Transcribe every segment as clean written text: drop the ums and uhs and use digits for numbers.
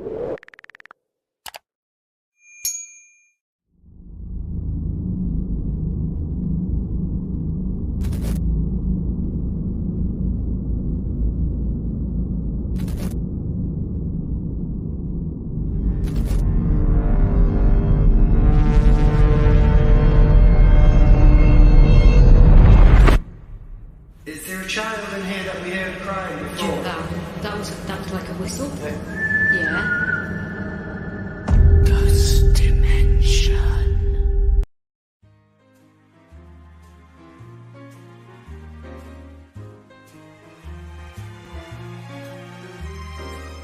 Is there a child in here that we heard crying before? Yeah, that was like a whistle. Yeah. Ghost Dimension.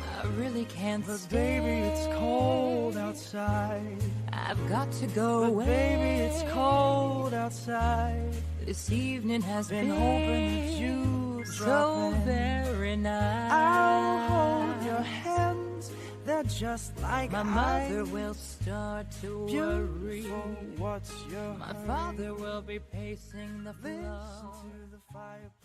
I really can't But stay. baby, it's cold outside. I've got to go But away. baby, it's cold outside. This evening has Been been hoping that you'd so drop in. very nice. I'll hold your hands, they're just like My ice. mother will start to worry. Beautiful, what's your My hurry? father will be pacing the Listen floor. to the fireplace.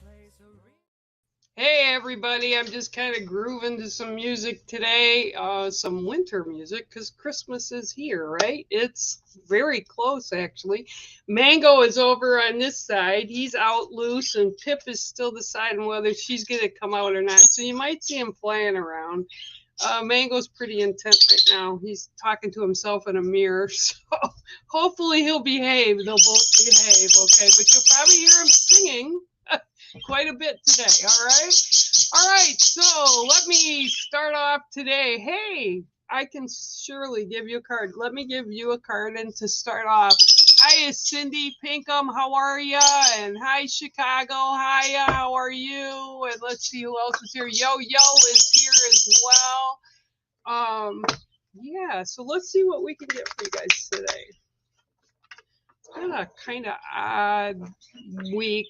Hey everybody, I'm just kind of grooving to some music today, some winter music, because Christmas is here, right? It's very close, actually. Mango is over on this side. He's out loose, and Pip is still deciding whether she's going to come out or not. So you might see him flying around. Mango's pretty intent right now. He's talking to himself in a mirror, so hopefully he'll behave. They'll both behave, okay? But you'll probably hear him singing quite a bit today. All right, so let me start off today. Hey, I can surely give you a card. Let me give you a card, and to start off, hi, Cindy Pinkham, how are ya? And hi, Chicago, hiya, how are you? And let's see who else is here. Yo is here as well. Yeah, so let's see what we can get for you guys today. It's been a kind of odd week.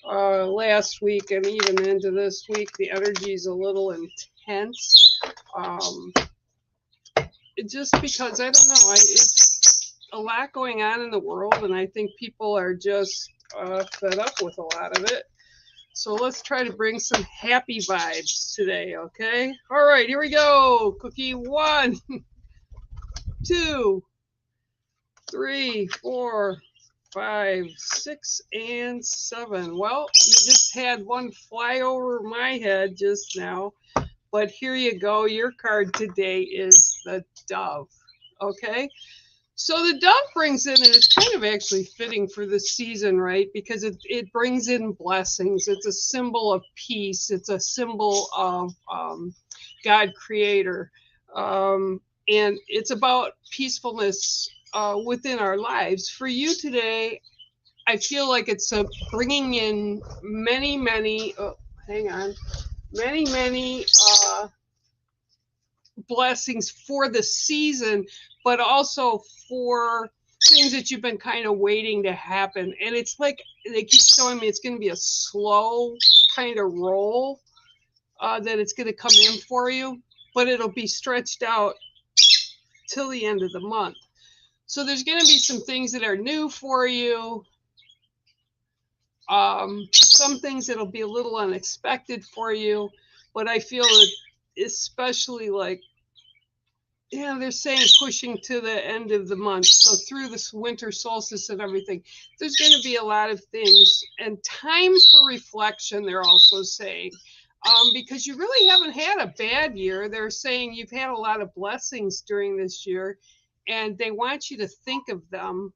Last week and even into this week, the energy is a little intense. Just because, I don't know, it's a lot going on in the world, and I think people are just fed up with a lot of it. So let's try to bring some happy vibes today, okay? All right, here we go. Cookie 1, 2, 3, 4, 5, 6, and 7. Well, you just had one fly over my head just now, but here you go. Your card today is the Dove. Okay, so the Dove brings in, and it's kind of actually fitting for the season, right? Because it brings in blessings. It's a symbol of peace. It's a symbol of God Creator, and it's about peacefulness within our lives. For you today, I feel like it's bringing in many blessings for the season, but also for things that you've been kind of waiting to happen. And it's like they keep showing me it's going to be a slow kind of roll that it's going to come in for you, but it'll be stretched out till the end of the month. So there's going to be some things that are new for you. Some things that'll be a little unexpected for you, but I feel that especially like, they're saying pushing to the end of the month. So through this winter solstice and everything, there's going to be a lot of things and time for reflection. They're also saying, because you really haven't had a bad year. They're saying you've had a lot of blessings during this year, and they want you to think of them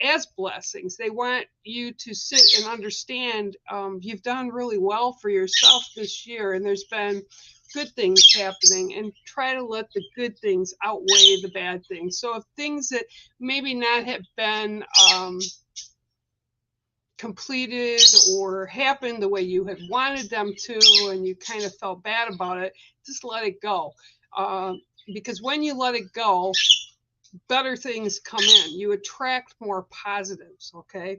as blessings. They want you to sit and understand you've done really well for yourself this year, and there's been good things happening, and try to let the good things outweigh the bad things. So if things that maybe not have been completed or happened the way you had wanted them to, and you kind of felt bad about it, just let it go. Because when you let it go, better things come in. You attract more positives, okay?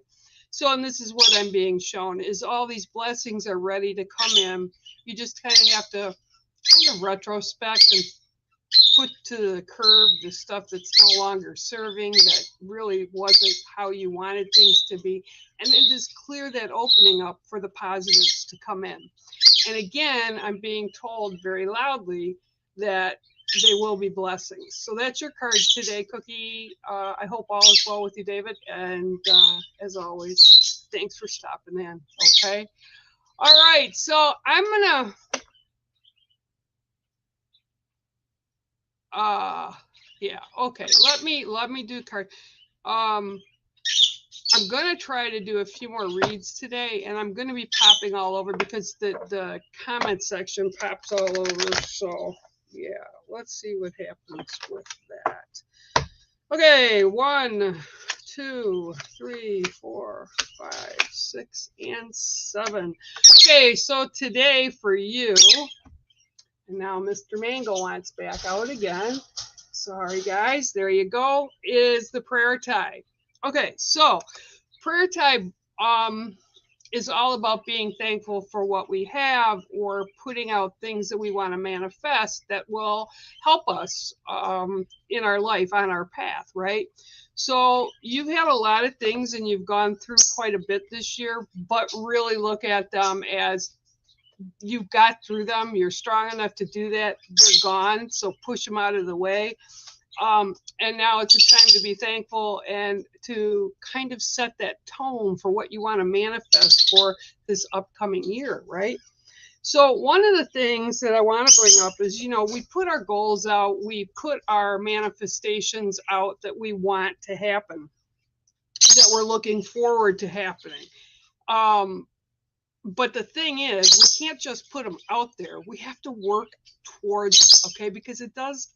So, and this is what I'm being shown, is all these blessings are ready to come in. You just kind of have to kind of retrospect and put to the curb the stuff that's no longer serving, that really wasn't how you wanted things to be, and then just clear that opening up for the positives to come in. And again, I'm being told very loudly that they will be blessings. So that's your card today, Cookie. I hope all is well with you, David. And as always, thanks for stopping in. Okay. All right. So I'm going to, yeah. Okay. Let me do card. I'm going to try to do a few more reads today, and I'm going to be popping all over because the comment section pops all over. So, yeah, let's see what happens with that. Okay, 1, 2, 3, 4, 5, 6, and 7. Okay, so today for you, and now Mr. Mango wants back out again. Sorry, guys. There you go, is the prayer tie. Okay, so prayer time is all about being thankful for what we have or putting out things that we want to manifest that will help us in our life, on our path, right? So you've had a lot of things and you've gone through quite a bit this year, but really look at them as you've got through them. You're strong enough to do that. They're gone, so push them out of the way. And now it's a time to be thankful and to kind of set that tone for what you want to manifest for this upcoming year, right? So one of the things that I want to bring up is, you know, we put our goals out, we put our manifestations out that we want to happen, that we're looking forward to happening. But the thing is, we can't just put them out there. We have to work towards, okay, because it does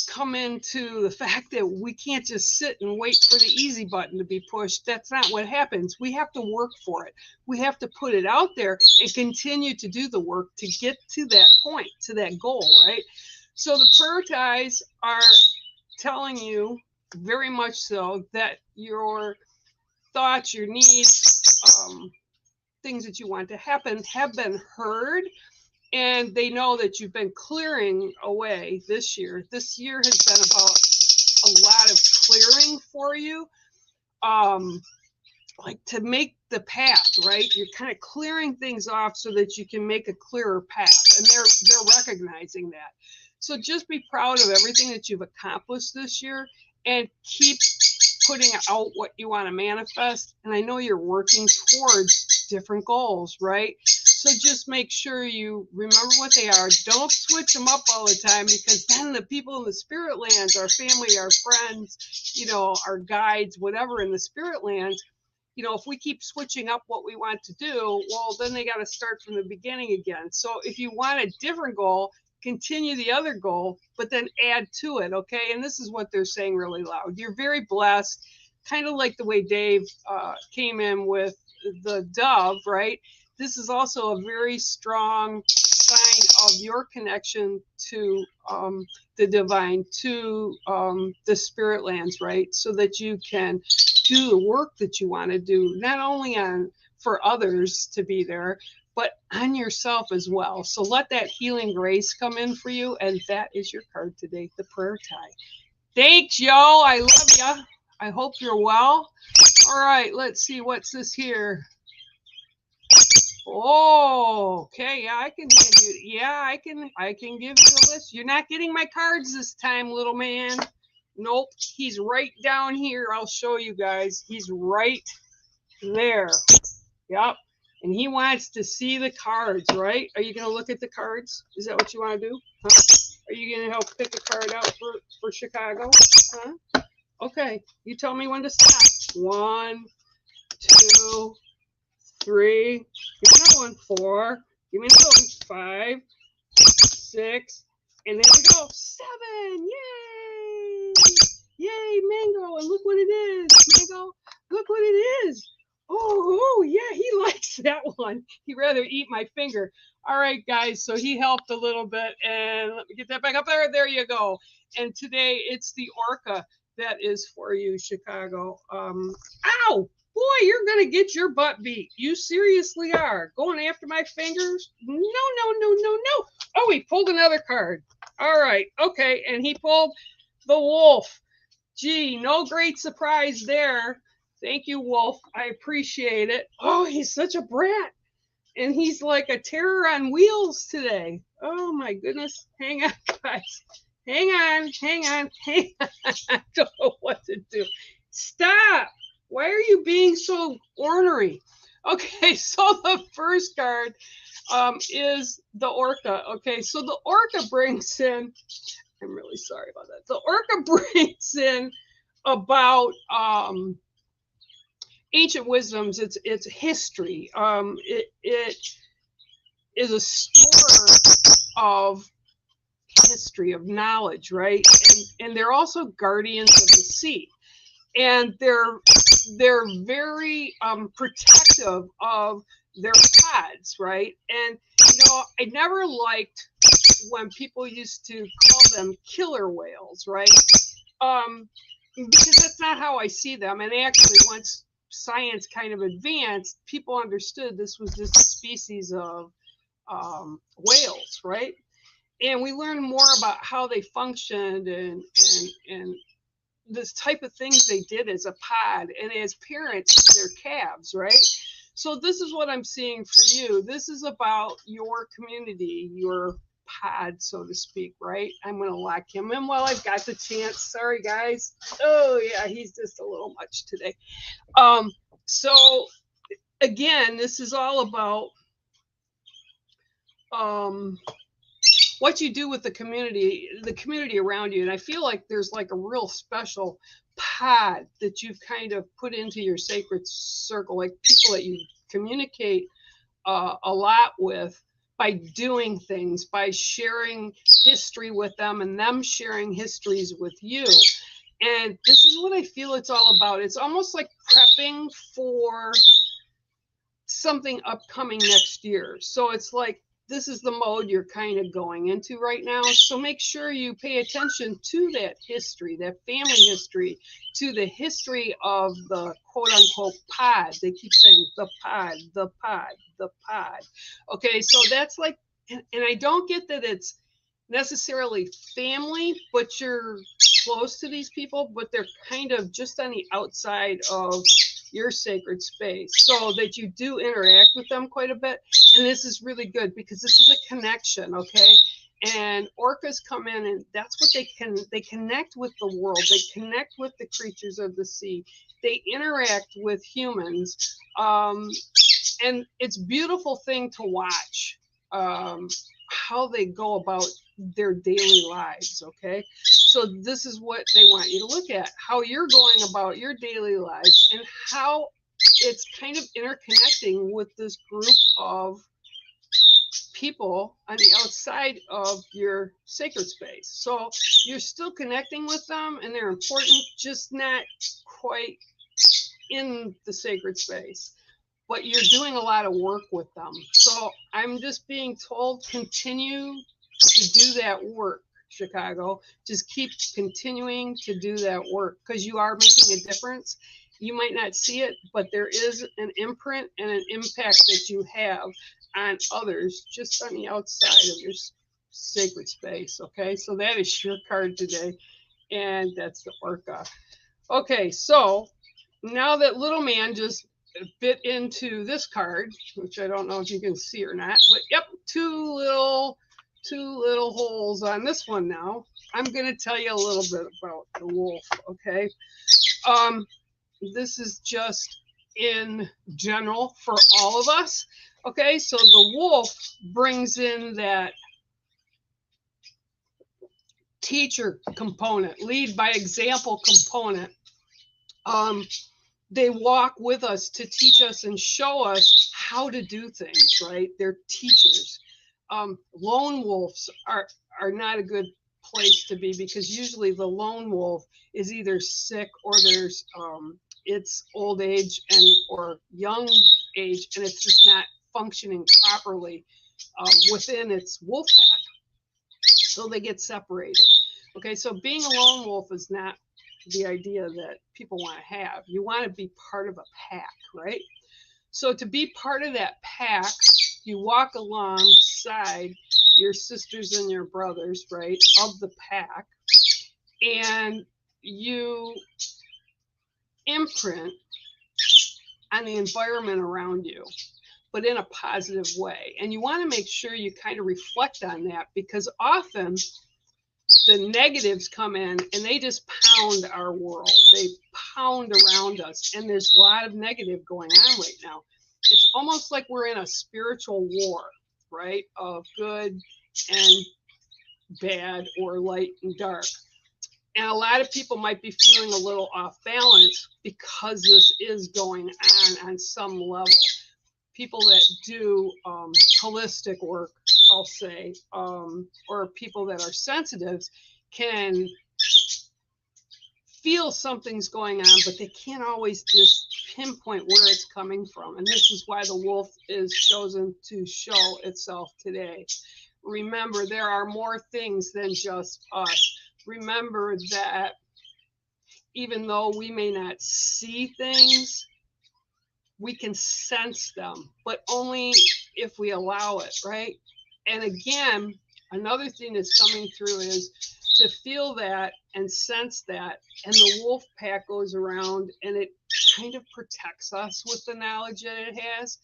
come into the fact that we can't just sit and wait for the easy button to be pushed. That's not what happens. We have to work for it. We have to put it out there and continue to do the work to get to that point, to that goal, right? So the prayer ties are telling you very much so that your thoughts, your needs, things that you want to happen have been heard. And they know that you've been clearing away this year. This year has been about a lot of clearing for you, like to make the path, right? You're kind of clearing things off so that you can make a clearer path. And they're recognizing that. So just be proud of everything that you've accomplished this year and keep putting out what you want to manifest. And I know you're working towards different goals, right? So just make sure you remember what they are. Don't switch them up all the time, because then the people in the spirit lands, our family, our friends, you know, our guides, whatever in the spirit lands, you know, if we keep switching up what we want to do, well, then they got to start from the beginning again. So if you want a different goal, continue the other goal, but then add to it, okay? And this is what they're saying really loud. You're very blessed, kind of like the way Dave came in with the dove, right? This is also a very strong sign of your connection to the divine, to the spirit lands, right? So that you can do the work that you want to do, not only for others to be there, but on yourself as well. So let that healing grace come in for you. And that is your card today, the prayer tie. Thanks, yo. I love ya. I hope you're well. All right, let's see. What's this here? Oh, okay. Yeah, I can give you. Yeah, I can give you a list. You're not getting my cards this time, little man. Nope. He's right down here. I'll show you guys. He's right there. Yep. And he wants to see the cards, right? Are you going to look at the cards? Is that what you want to do? Huh? Are you going to help pick a card out for Chicago? Huh? Okay. You tell me when to stop. 1, 2, 3. Give me another one. 4. Give me another one. 5, 6. And there we go. 7. Yay! Yay, Mango. And look what it is. Mango, look what it is. Oh, yeah, he likes that one. He'd rather eat my finger. All right, guys, so he helped a little bit. And let me get that back up there. There you go. And today it's the orca that is for you, Chicago. Ow! Boy, you're going to get your butt beat. You seriously are. Going after my fingers? No, no, no, no, no. Oh, he pulled another card. All right, okay, and he pulled the wolf. Gee, no great surprise there. Thank you, Wolf. I appreciate it. Oh, he's such a brat. And he's like a terror on wheels today. Oh my goodness. Hang on, guys. Hang on, hang on, hang on. I don't know what to do. Stop. Why are you being so ornery? Okay, so the first card is the orca. Okay, so the orca brings in, I'm really sorry about that. The orca brings in about ancient wisdoms. It's history. It is a store of history, of knowledge, right? And they're also guardians of the sea, and they're very protective of their pods, right? And I never liked when people used to call them killer whales, right? Because that's not how I see them. And actually, once science kind of advanced, people understood this was just a species of whales, right? And we learned more about how they functioned and this type of things they did as a pod and as parents to their calves, right? So this is what I'm seeing for you. This is about your community, your pod, so to speak, right? I'm going to lock him in while I've got the chance. Sorry, guys. Oh, yeah, he's just a little much today. So, again, this is all about what you do with the community around you. And I feel like there's like a real special pod that you've kind of put into your sacred circle, like people that you communicate a lot with by doing things, by sharing history with them and them sharing histories with you. And this is what I feel it's all about. It's almost like prepping for something upcoming next year. So it's like, this is the mode you're kind of going into right now. So make sure you pay attention to that history, that family history, to the history of the quote unquote pod. They keep saying the pod, the pod, the pod. Okay, so that's like, and I don't get that it's necessarily family, but you're close to these people, but they're kind of just on the outside of your sacred space, so that you do interact with them quite a bit. And this is really good because this is a connection, okay? And orcas come in, and that's what they connect with the world. They connect with the creatures of the sea. They interact with humans, and it's a beautiful thing to watch how they go about their daily lives, okay? So this is what they want you to look at, how you're going about your daily lives and how it's kind of interconnecting with this group of people on the outside of your sacred space. So you're still connecting with them and they're important, just not quite in the sacred space, but you're doing a lot of work with them. So I'm just being told, continue to do that work, Chicago. Just keep continuing to do that work because you are making a difference. You might not see it, but there is an imprint and an impact that you have on others just on the outside of your sacred space. Okay, so that is your card today, and that's the orca. Okay, so now that little man just bit into this card, which I don't know if you can see or not, but yep, two little holes on this one. Now I'm going to tell you a little bit about the wolf. Okay, this is just in general for all of us. Okay, so the wolf brings in that teacher component, lead by example component. They walk with us to teach us and show us how to do things, right? They're teachers. Lone wolves are not a good place to be because usually the lone wolf is either sick or there's it's old age and or young age, and it's just not functioning properly within its wolf pack. So they get separated. Okay, so being a lone wolf is not the idea that people want to have. You want to be part of a pack, right? So to be part of that pack, you walk alongside your sisters and your brothers, right, of the pack, and you imprint on the environment around you. but in a positive way. And you want to make sure you kind of reflect on that, because often the negatives come in and they just pound our world. They pound around us, and there's a lot of negative going on right now. It's almost like we're in a spiritual war, right? Of good and bad, or light and dark. And a lot of people might be feeling a little off balance because this is going on some level. People that do holistic work, I'll say, or people that are sensitives can feel something's going on, but they can't always just pinpoint where it's coming from. And this is why the wolf is chosen to show itself today. Remember, there are more things than just us. Remember that even though we may not see things, we can sense them, but only if we allow it, right? And again, another thing that's coming through is to feel that and sense that. And the wolf pack goes around and it kind of protects us with the knowledge that it has.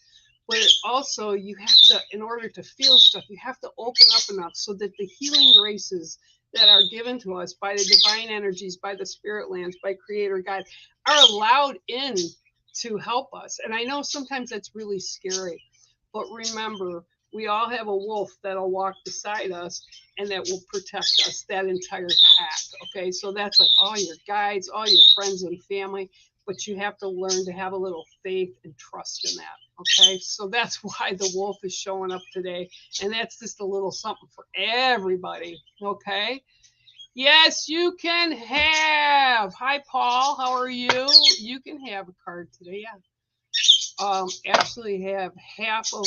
But it also, you have to, in order to feel stuff, you have to open up enough so that the healing graces that are given to us by the divine energies, by the spirit lands, by Creator God, are allowed in to help us. And I know sometimes that's really scary, but remember, we all have a wolf that'll walk beside us and that will protect us, that entire pack. Okay, so that's like all your guides, all your friends and family, but you have to learn to have a little faith and trust in that. Okay, so that's why the wolf is showing up today, and that's just a little something for everybody. Okay, yes, you can have. Hi, Paul, how are you? You can have a card today. Yeah. Actually have half of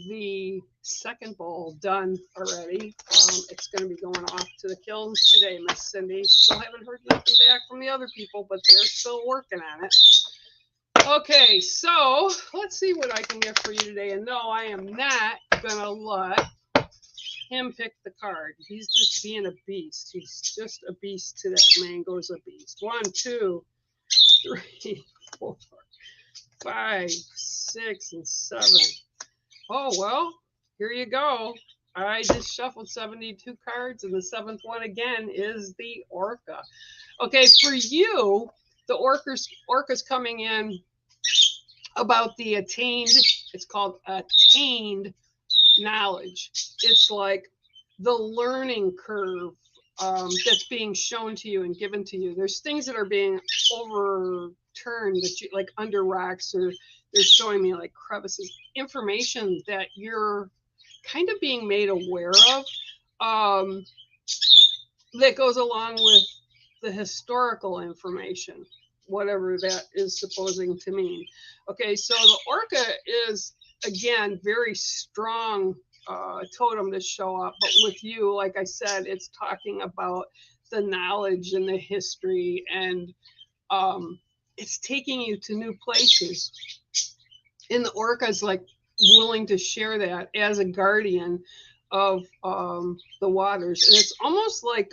the second bowl done already. It's going to be going off to the kilns today, Miss Cindy. Still haven't heard nothing back from the other people, but they're still working on it. Okay, so let's see what I can get for you today. And no, I am not going to let him pick the card. He's just being a beast. He's just a beast today. Mango's a beast. 1, 2, 3, 4, 5, 6, and 7. Oh, well, here you go. I just shuffled 72 cards, and the 7th one again is the Orca. Okay, for you, the Orca's coming in about the attained, it's called attained knowledge. It's like the learning curve that's being shown to you and given to you. There's things that are being overturned that you like under rocks, or they're showing me like crevices, information that you're kind of being made aware of, that goes along with the historical information, whatever that is supposing to mean. Okay, so the Orca is, again, very strong totem to show up, but with you, like I said, it's talking about the knowledge and the history, and it's taking you to new places. And the Orca is like willing to share that as a guardian of the waters, and it's almost like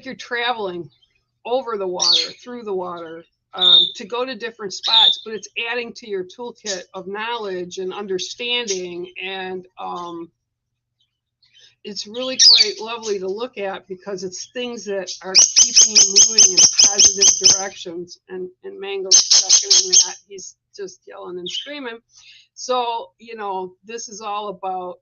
you're traveling over the water, through the water, to go to different spots, but it's adding to your toolkit of knowledge and understanding, and it's really quite lovely to look at because it's things that are keeping you moving in positive directions. And Mango's seconding that. He's just yelling and screaming. So, you know, this is all about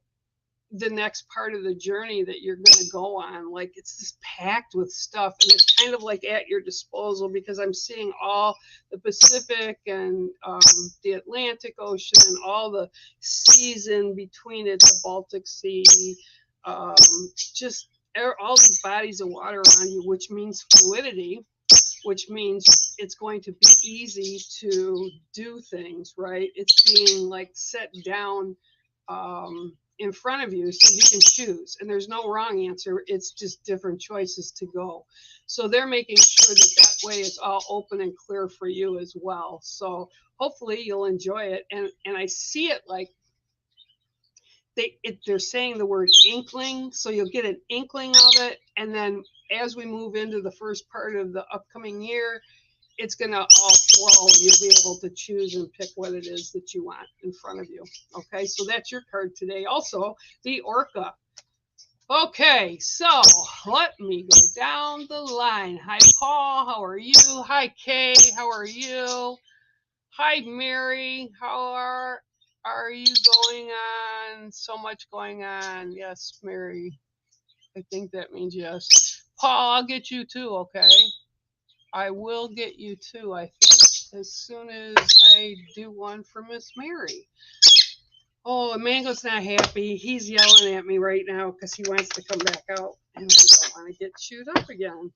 the next part of the journey that you're going to go on. Like, it's just packed with stuff, and it's kind of like at your disposal, because I'm seeing all the Pacific and the Atlantic Ocean and all the seas in between it, the Baltic Sea, just all these bodies of water around you, which means fluidity, which means it's going to be easy to do things, right? It's being like set down in front of you, so you can choose, and there's no wrong answer. It's just different choices to go. So they're making sure that way it's all open and clear for you as well. So hopefully you'll enjoy it. And I see it like they're saying the word inkling, so you'll get an inkling of it, and then as we move into the first part of the upcoming year, it's going to all flow. You'll be able to choose and pick what it is that you want in front of you. Okay, so that's your card today. Also, the Orca. Okay, so let me go down the line. Hi, Paul. How are you? Hi, Kay. How are you? Hi, Mary. How are you going on? So much going on. Yes, Mary. I think that means yes. Paul, I'll get you too, okay? I will get you too, I think, as soon as I do one for Miss Mary. Oh, Mango's not happy. He's yelling at me right now because he wants to come back out, and I don't want to get chewed up again.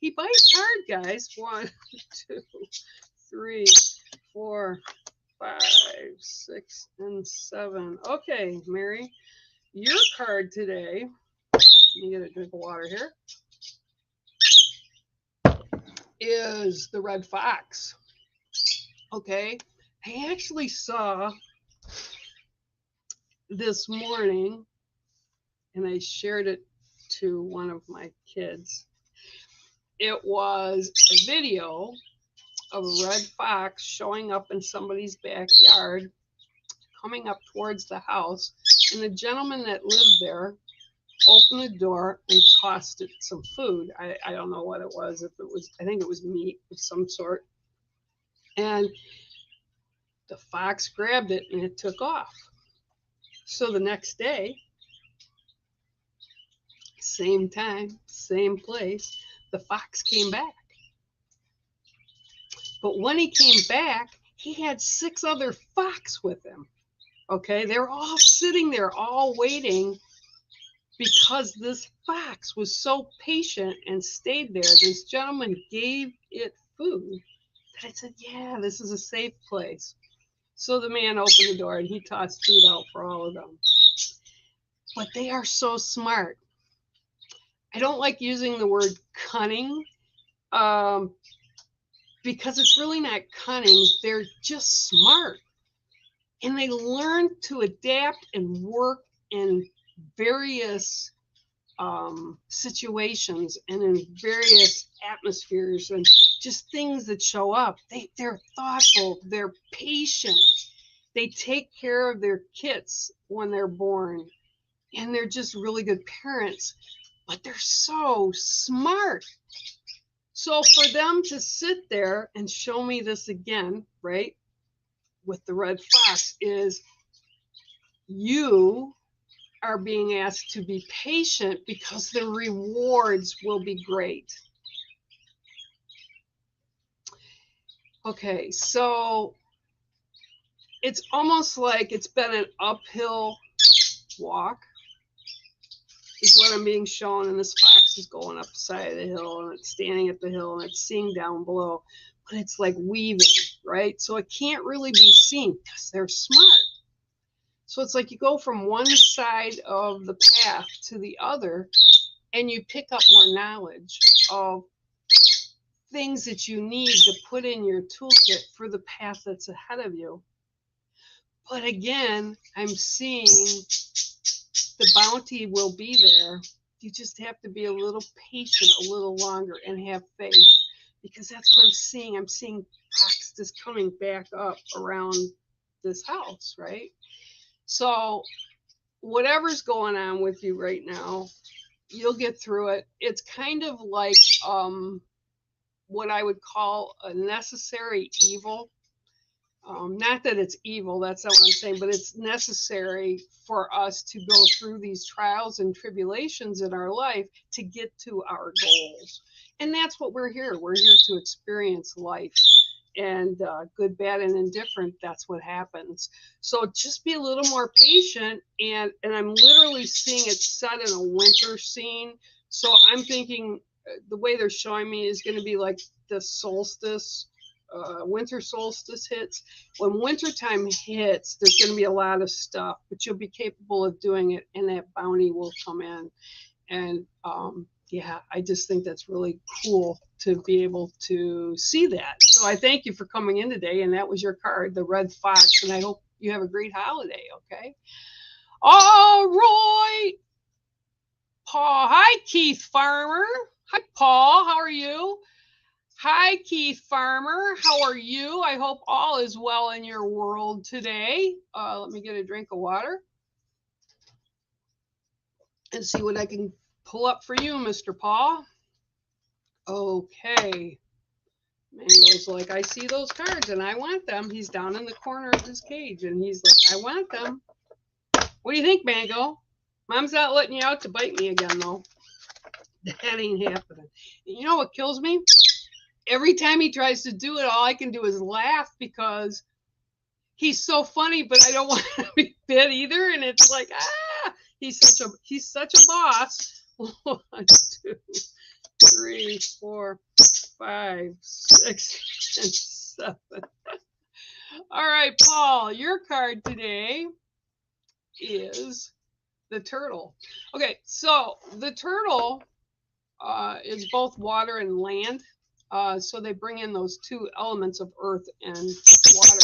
He bites hard, guys. 1, 2, 3, 4, 5, 6, and 7. Okay, Mary, your card today. Let me get a drink of water here. Is the red fox. Okay, I actually saw this morning, and I shared it to one of my kids. It was a video of a red fox showing up in somebody's backyard, coming up towards the house, and the gentleman that lived there opened the door and tossed it some food. I don't know what it was. If it was, I think it was meat of some sort. And the fox grabbed it and it took off. So the next day, same time, same place, the fox came back. But when he came back, he had 6 other fox with him. Okay, they were all sitting there, all waiting, because this fox was so patient and stayed there. This gentleman gave it food that I said, yeah, this is a safe place. So the man opened the door and he tossed food out for all of them. But they are so smart. I don't like using the word cunning because it's really not cunning. They're just smart. And they learn to adapt and work in various situations and in various atmospheres and just things that show up. They're thoughtful. They're patient. They take care of their kids when they're born. And they're just really good parents. But they're so smart. So for them to sit there and show me this again, right, with the red fox, is you are being asked to be patient because the rewards will be great. Okay, so it's almost like it's been an uphill walk is what I'm being shown, and this fox is going up the side of the hill and it's standing at the hill and it's seeing down below, but it's like weaving, right? So it can't really be seen because they're smart. So it's like you go from one side of the path to the other and you pick up more knowledge of things that you need to put in your toolkit for the path that's ahead of you. But again, I'm seeing the bounty will be there. You just have to be a little patient, a little longer, and have faith, because that's what I'm seeing. I'm seeing foxes coming back up around this house, right? So whatever's going on with you right now, you'll get through it. It's kind of like what I would call a necessary evil. Not that it's evil, that's not what I'm saying, but it's necessary for us to go through these trials and tribulations in our life to get to our goals. And that's what we're here. We're here to experience life. And good, bad, and indifferent, that's what happens. So just be a little more patient. And I'm literally seeing it set in a winter scene. So I'm thinking the way they're showing me is going to be like the solstice. Winter solstice hits. When wintertime hits, there's going to be a lot of stuff, but you'll be capable of doing it, and that bounty will come in. And yeah, I just think that's really cool to be able to see that. So I thank you for coming in today, and that was your card, the red fox, and I hope you have a great holiday, okay? All right. Paul. Hi, Keith Farmer. Hi, Paul. How are you? Hi, Keith Farmer. How are you? I hope all is well in your world today. Let me get a drink of water and see what I can pull up for you, Mr. Paul. Okay. Mango's like, I see those cards and I want them. He's down in the corner of his cage and he's like, I want them. What do you think, Mango? Mom's not letting you out to bite me again, though. That ain't happening. You know what kills me? Every time he tries to do it, all I can do is laugh because he's so funny, but I don't want to be bit either. And it's like, he's such a boss. 1, 2, 3, 4, 5, 6, and 7. All right, Paul, your card today is the turtle. Okay, so the turtle is both water and land. So they bring in those two elements of earth and water.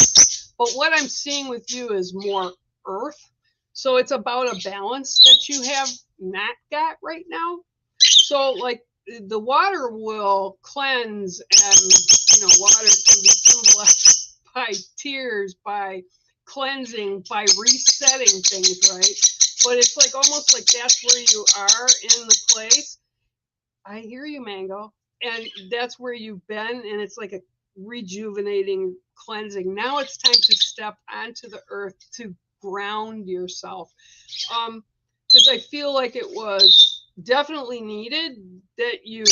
But what I'm seeing with you is more earth. So it's about a balance that you have not got right now. So like the water will cleanse, and water can be symbolized by tears, by cleansing, by resetting things, right? But it's like almost like that's where you are in the place. I hear you, Mango. And that's where you've been, and it's like a rejuvenating cleansing. Now it's time to step onto the earth to ground yourself. Because I feel like it was definitely needed that you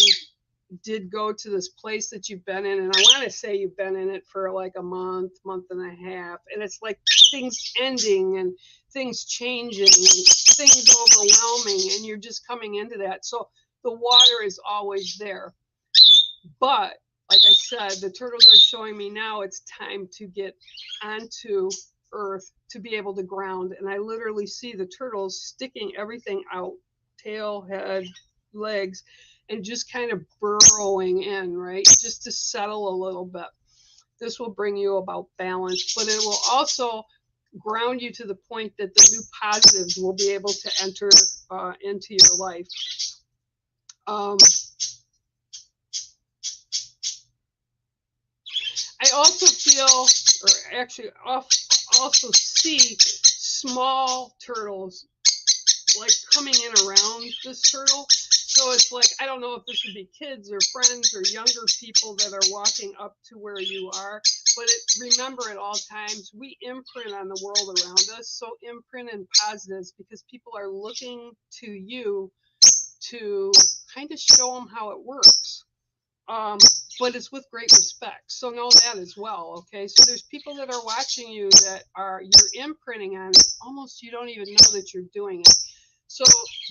did go to this place that you've been in. And I want to say you've been in it for like a month and a half. And it's like things ending and things changing and things overwhelming. And you're just coming into that. So the water is always there. But like I said, the turtles are showing me now it's time to get onto earth to be able to ground. And I literally see the turtles sticking everything out, tail, head, legs, and just kind of burrowing in, right? Just to settle a little bit. This will bring you about balance, but it will also ground you to the point that the new positives will be able to enter into your life. I also feel, or actually also see small turtles like coming in around this turtle. So it's like, I don't know if this would be kids or friends or younger people that are walking up to where you are, but remember at all times, we imprint on the world around us. So imprint in positives because people are looking to you to kind of show them how it works. But it's with great respect. So know that as well, okay? So there's people that are watching you that you're imprinting on it. Almost you don't even know that you're doing it. So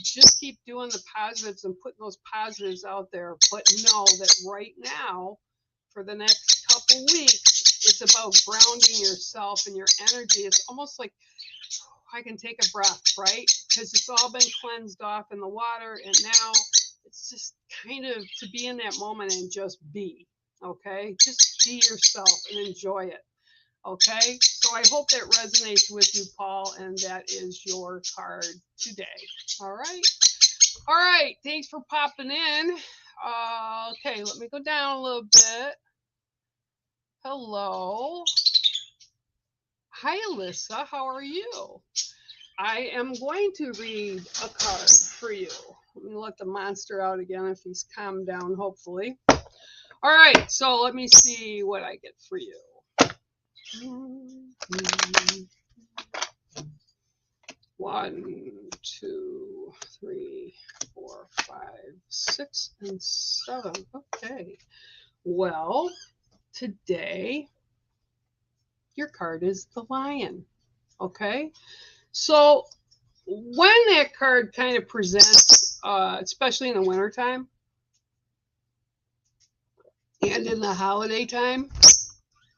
just keep doing the positives and putting those positives out there. But know that right now, for the next couple weeks, it's about grounding yourself and your energy. It's almost like I can take a breath, right? Because it's all been cleansed off in the water, and now it's just kind of to be in that moment and just be, okay? Just be yourself and enjoy it, okay? So I hope that resonates with you, Paul, and that is your card today. All right. All right. Thanks for popping in. Okay, let me go down a little bit. Hello. Hi, Alyssa. How are you? I am going to read a card for you. Let me let the monster out again if he's calmed down, hopefully. All right, so let me see what I get for you. 1, 2, 3, 4, 5, 6, and 7. Okay. Well, today your card is the Lion. Okay. So when that card kind of presents, especially in the wintertime and in the holiday time,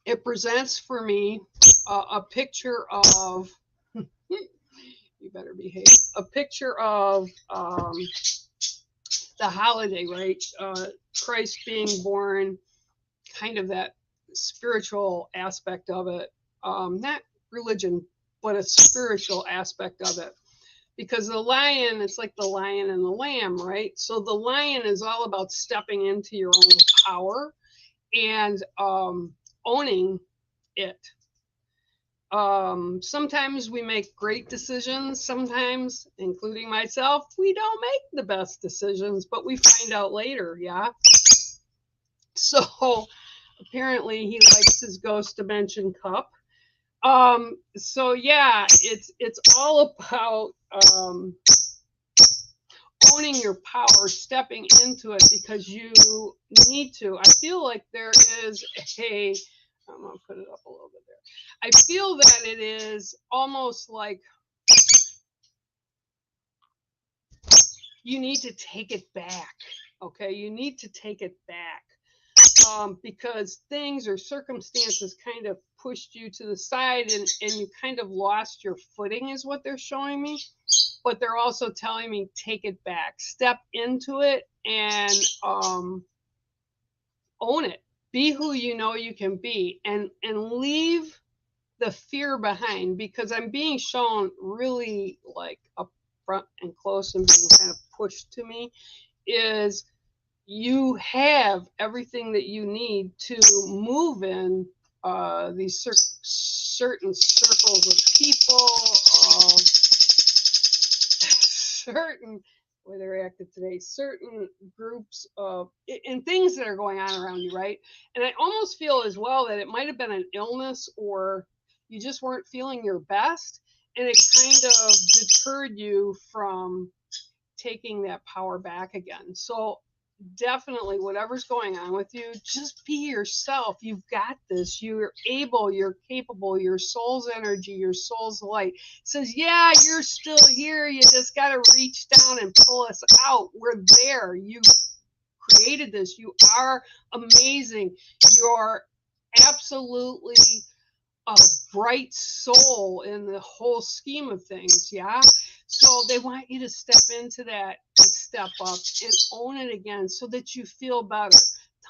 it presents for me a picture of, you better behave, a picture of the holiday, right? Christ being born, kind of that spiritual aspect of it. Not religion, but a spiritual aspect of it. Because the lion, it's like the lion and the lamb, right? So the lion is all about stepping into your own power and owning it. Sometimes we make great decisions. Sometimes, including myself, we don't make the best decisions, but we find out later. Yeah. So apparently he likes his ghost dimension cup. So yeah, it's all about owning your power, stepping into it because you need to. I feel like there is a, I'm gonna put it up a little bit there. I feel that it is almost like you need to take it back. Okay, you need to take it back. Because things or circumstances kind of pushed you to the side and you kind of lost your footing is what they're showing me. But they're also telling me take it back, step into it, and own it. Be who you know you can be, and leave the fear behind, because I'm being shown really like up front and close and being kind of pushed to me is you have everything that you need to move in these certain circles of people, of certain where they're active today, certain groups of and things that are going on around you, right? And I almost feel as well that it might have been an illness or you just weren't feeling your best, and it kind of deterred you from taking that power back again. So definitely whatever's going on with you, just be yourself. You've got this. You're able, you're capable, your soul's energy, your soul's light says, yeah, you're still here. You just got to reach down and pull us out. We're there. You created this. You are amazing. You're absolutely a bright soul in the whole scheme of things. Yeah. So they want you to step into that and step up and own it again so that you feel better.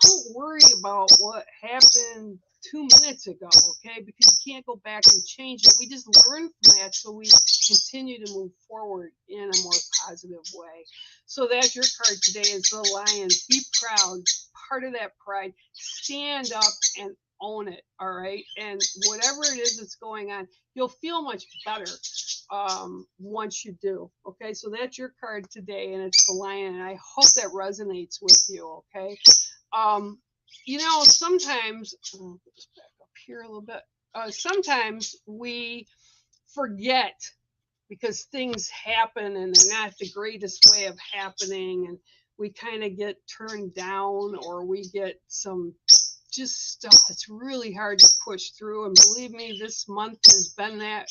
Don't worry about what happened 2 minutes ago, okay? Because you can't go back and change it. We just learn from that so we continue to move forward in a more positive way. So that's your card today is the Lion. Be proud. Part of that pride. Stand up and own it, all right? And whatever it is that's going on, you'll feel much better once you do, okay? So that's your card today, and it's the Lion, and I hope that resonates with you, okay? You know, sometimes, I'll just back up here a little bit, sometimes we forget because things happen and they're not the greatest way of happening, and we kind of get turned down, or we get some just stuff that's really hard to push through. And believe me, this month has been that,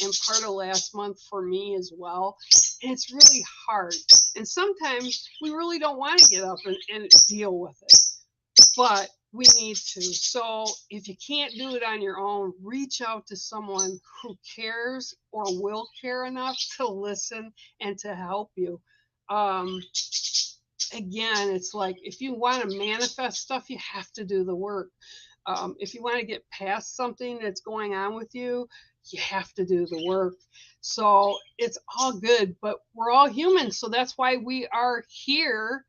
and part of last month for me as well. And it's really hard. And sometimes we really don't want to get up and deal with it, but we need to. So if you can't do it on your own, reach out to someone who cares or will care enough to listen and to help you. Again, it's like if you want to manifest stuff, you have to do the work. If you want to get past something that's going on with you, you have to do the work. So it's all good, but we're all human. So that's why we are here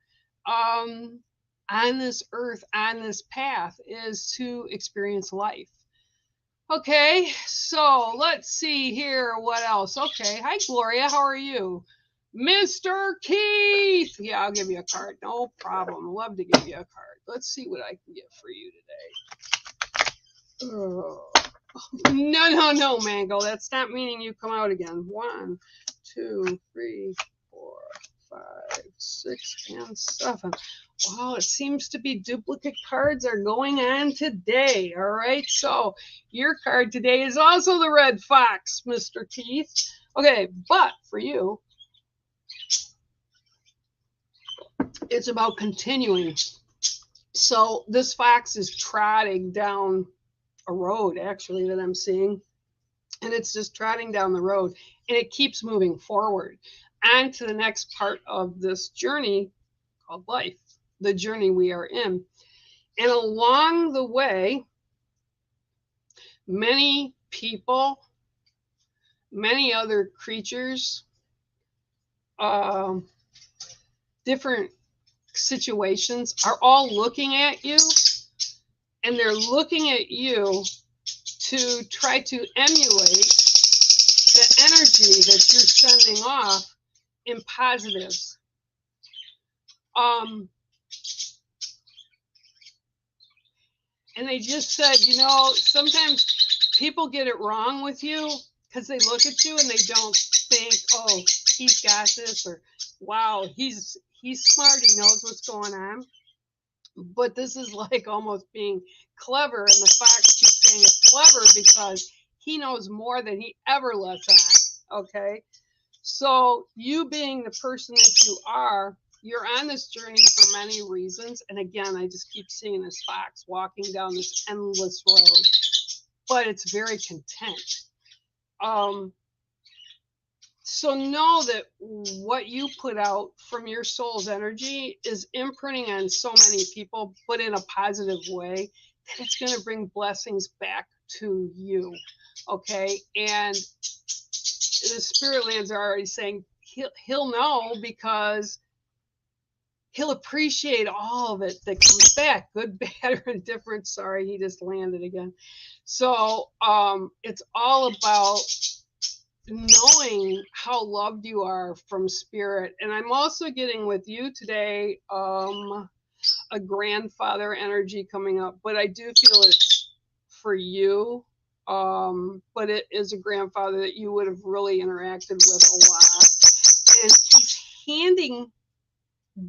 on this earth, on this path, is to experience life. Okay, so let's see here. What else? Okay, hi, Gloria. How are you? Mr. Keith. Yeah, I'll give you a card. No problem. Love to give you a card. Let's see what I can get for you today. Oh. No, Mango. That's not meaning you come out again. 1, 2, 3, 4, 5, 6, and 7. Wow, it seems to be duplicate cards are going on today. All right, so your card today is also the Red Fox, Mr. Keith. Okay, but for you, it's about continuing. So this fox is trotting down a road, actually, that I'm seeing. And it's just trotting down the road. And it keeps moving forward on to the next part of this journey called life, the journey we are in. And along the way, many people, many other creatures, different situations are all looking at you and they're looking at you to try to emulate the energy that you're sending off in positives. And they just said, you know, sometimes people get it wrong with you because they look at you and they don't think, oh, he's got this, or wow, he's smart, he knows what's going on. But this is like almost being clever, and the fox keeps saying it's clever because he knows more than he ever lets on. Okay, so you being the person that you are, you're on this journey for many reasons. And again, I just keep seeing this fox walking down this endless road, but it's very content. So know that what you put out from your soul's energy is imprinting on so many people, but in a positive way, that it's going to bring blessings back to you. Okay. And the Spiritlands are already saying he'll know, because he'll appreciate all of it that comes back, good, bad, or indifferent. Sorry, he just landed again. So it's all about knowing how loved you are from Spirit. And I'm also getting with you today a grandfather energy coming up, but I do feel it's for you. But it is a grandfather that you would have really interacted with a lot. And he's handing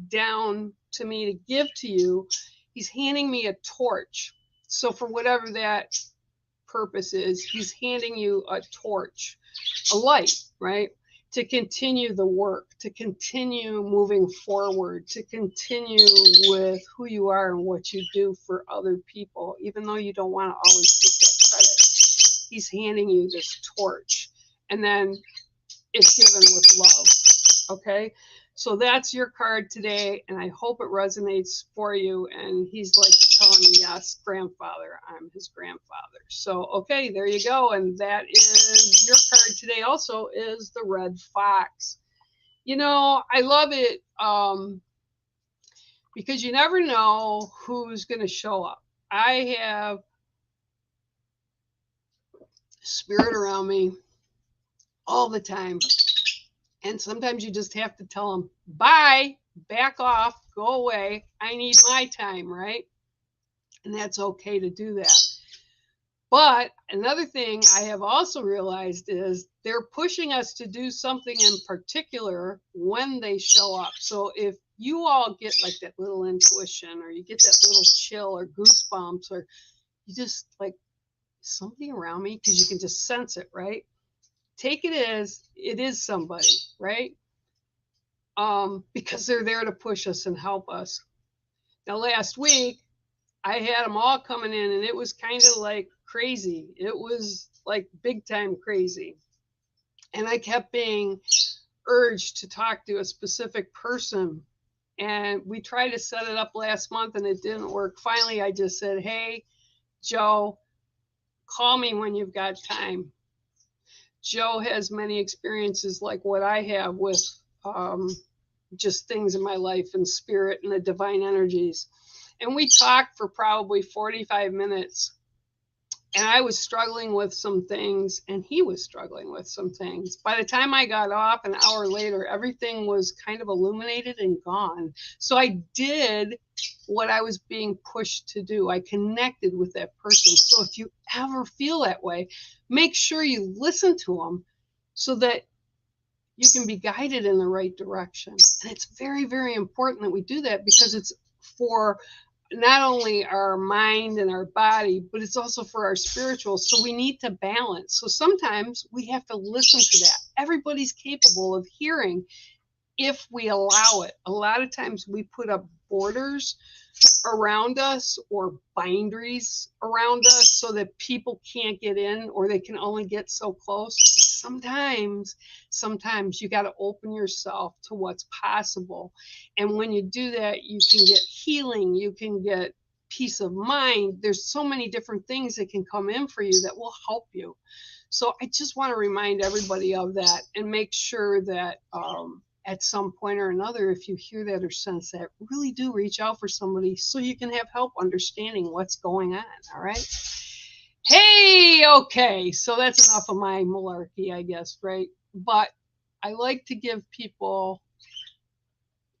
down to me to give to you. He's handing me a torch. So for whatever that purpose is, he's handing you a torch, a light, right? To continue the work, to continue moving forward, to continue with who you are and what you do for other people, even though you don't want to always take that credit. He's handing you this torch, and then it's given with love. Okay, so that's your card today, and I hope it resonates for you. And he's like telling me, yes, grandfather, I'm his grandfather. So okay, there you go. And that is your card today. Also is the red fox. You know, I love it because you never know who's going to show up. I have spirit around me all the time. And sometimes you just have to tell them, bye, back off, go away. I need my time, right? And that's okay to do that. But another thing I have also realized is they're pushing us to do something in particular when they show up. So if you all get like that little intuition, or you get that little chill or goosebumps, or you just like somebody around me, because you can just sense it, right? Take it as it is somebody, right? Because they're there to push us and help us. Now, last week, I had them all coming in, and it was kind of like crazy. It was like big time crazy. And I kept being urged to talk to a specific person. And we tried to set it up last month, and it didn't work. Finally, I just said, hey, Joe, call me when you've got time. Joe has many experiences like what I have with just things in my life and spirit and the divine energies. And we talked for probably 45 minutes. And I was struggling with some things, and he was struggling with some things. By the time I got off, an hour later, everything was kind of illuminated and gone. So I did what I was being pushed to do. I connected with that person. So if you ever feel that way, make sure you listen to them so that you can be guided in the right direction. And it's very, very important that we do that, because it's for not only our mind and our body, but it's also for our spiritual. So we need to balance. So sometimes we have to listen to that. Everybody's capable of hearing if we allow it. A lot of times we put up borders around us or boundaries around us so that people can't get in, or they can only get so close. Sometimes you got to open yourself to what's possible. And when you do that, you can get healing, you can get peace of mind. There's so many different things that can come in for you that will help you. So I just want to remind everybody of that, and make sure that at some point or another, if you hear that or sense that, really do reach out for somebody so you can have help understanding what's going on. All right. Hey, okay. So that's enough of my malarkey, I guess, right? But I like to give people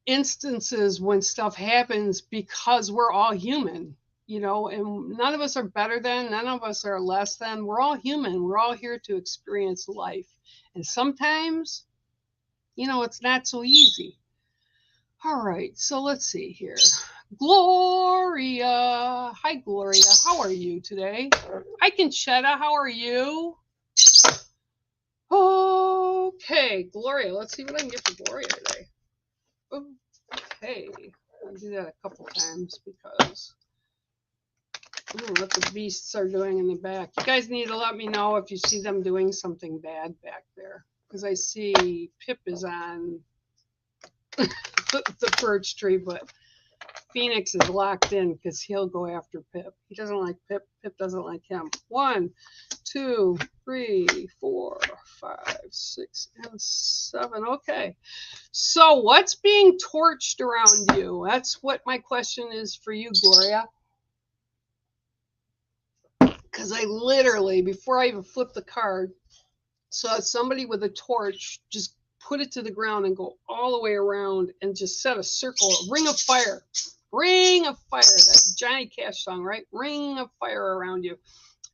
instances when stuff happens because we're all human, and none of us are better than, none of us are less than. We're all human. We're all here to experience life. And sometimes, it's not so easy. All right, so let's see here. Gloria. Hi, Gloria. How are you today? Hi, Conchetta. How are you? Okay, Gloria. Let's see what I can get for Gloria today. Okay. I'll do that a couple times because I don't know what the beasts are doing in the back. You guys need to let me know if you see them doing something bad back there, because I see Pip is on the birch tree, but Phoenix is locked in because he'll go after Pip. He doesn't like Pip. Pip doesn't like him. 1, 2, 3, 4, 5, 6, and 7. Okay. So what's being torched around you? That's what my question is for you, Gloria. Because I literally, before I even flipped the card, saw somebody with a torch just put it to the ground and go all the way around and just set a circle, a ring of fire. Ring of fire. That Johnny Cash song, right? Ring of fire around you.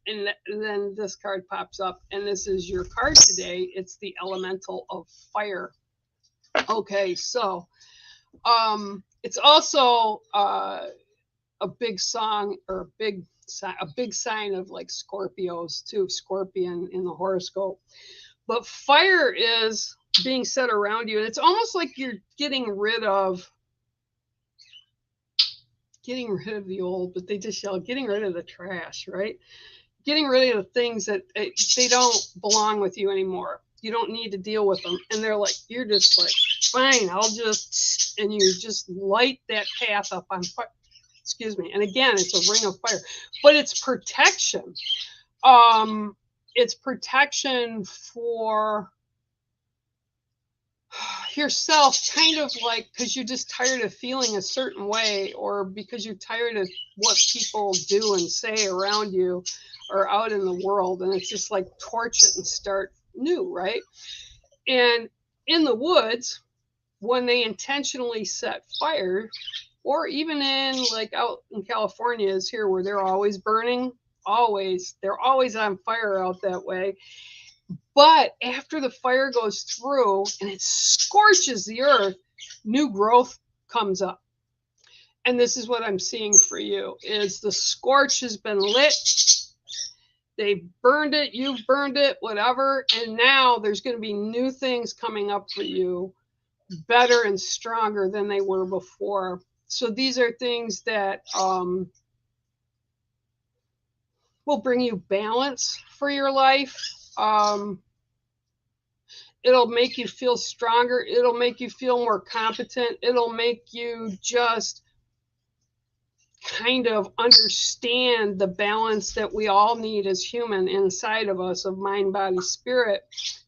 And then this card pops up, and this is your card today. It's the elemental of fire. Okay, so it's also a big song, or a big sign of like Scorpios too, Scorpion in the horoscope. But fire is being set around you, and it's almost like you're getting rid of the old, but they just yell, getting rid of the trash, right? Getting rid of the things that they don't belong with you anymore. You don't need to deal with them. And they're like, you're just like, fine, and you just light that path up on fire. Excuse me. And again, it's a ring of fire, but it's protection. It's protection for yourself, kind of like because you're just tired of feeling a certain way, or because you're tired of what people do and say around you or out in the world, and it's just like torch it and start new, right? And in the woods, when they intentionally set fire, or even in like out in California is here where they're always burning, they're always on fire out that way. But after the fire goes through and it scorches the earth, new growth comes up. And this is what I'm seeing for you, is the scorch has been lit. They burned it, you've burned it, whatever. And now there's going to be new things coming up for you, better and stronger than they were before. So these are things that will bring you balance for your life. It'll make you feel stronger. It'll make you feel more competent. It'll make you just kind of understand the balance that we all need as human inside of us, of mind, body, spirit,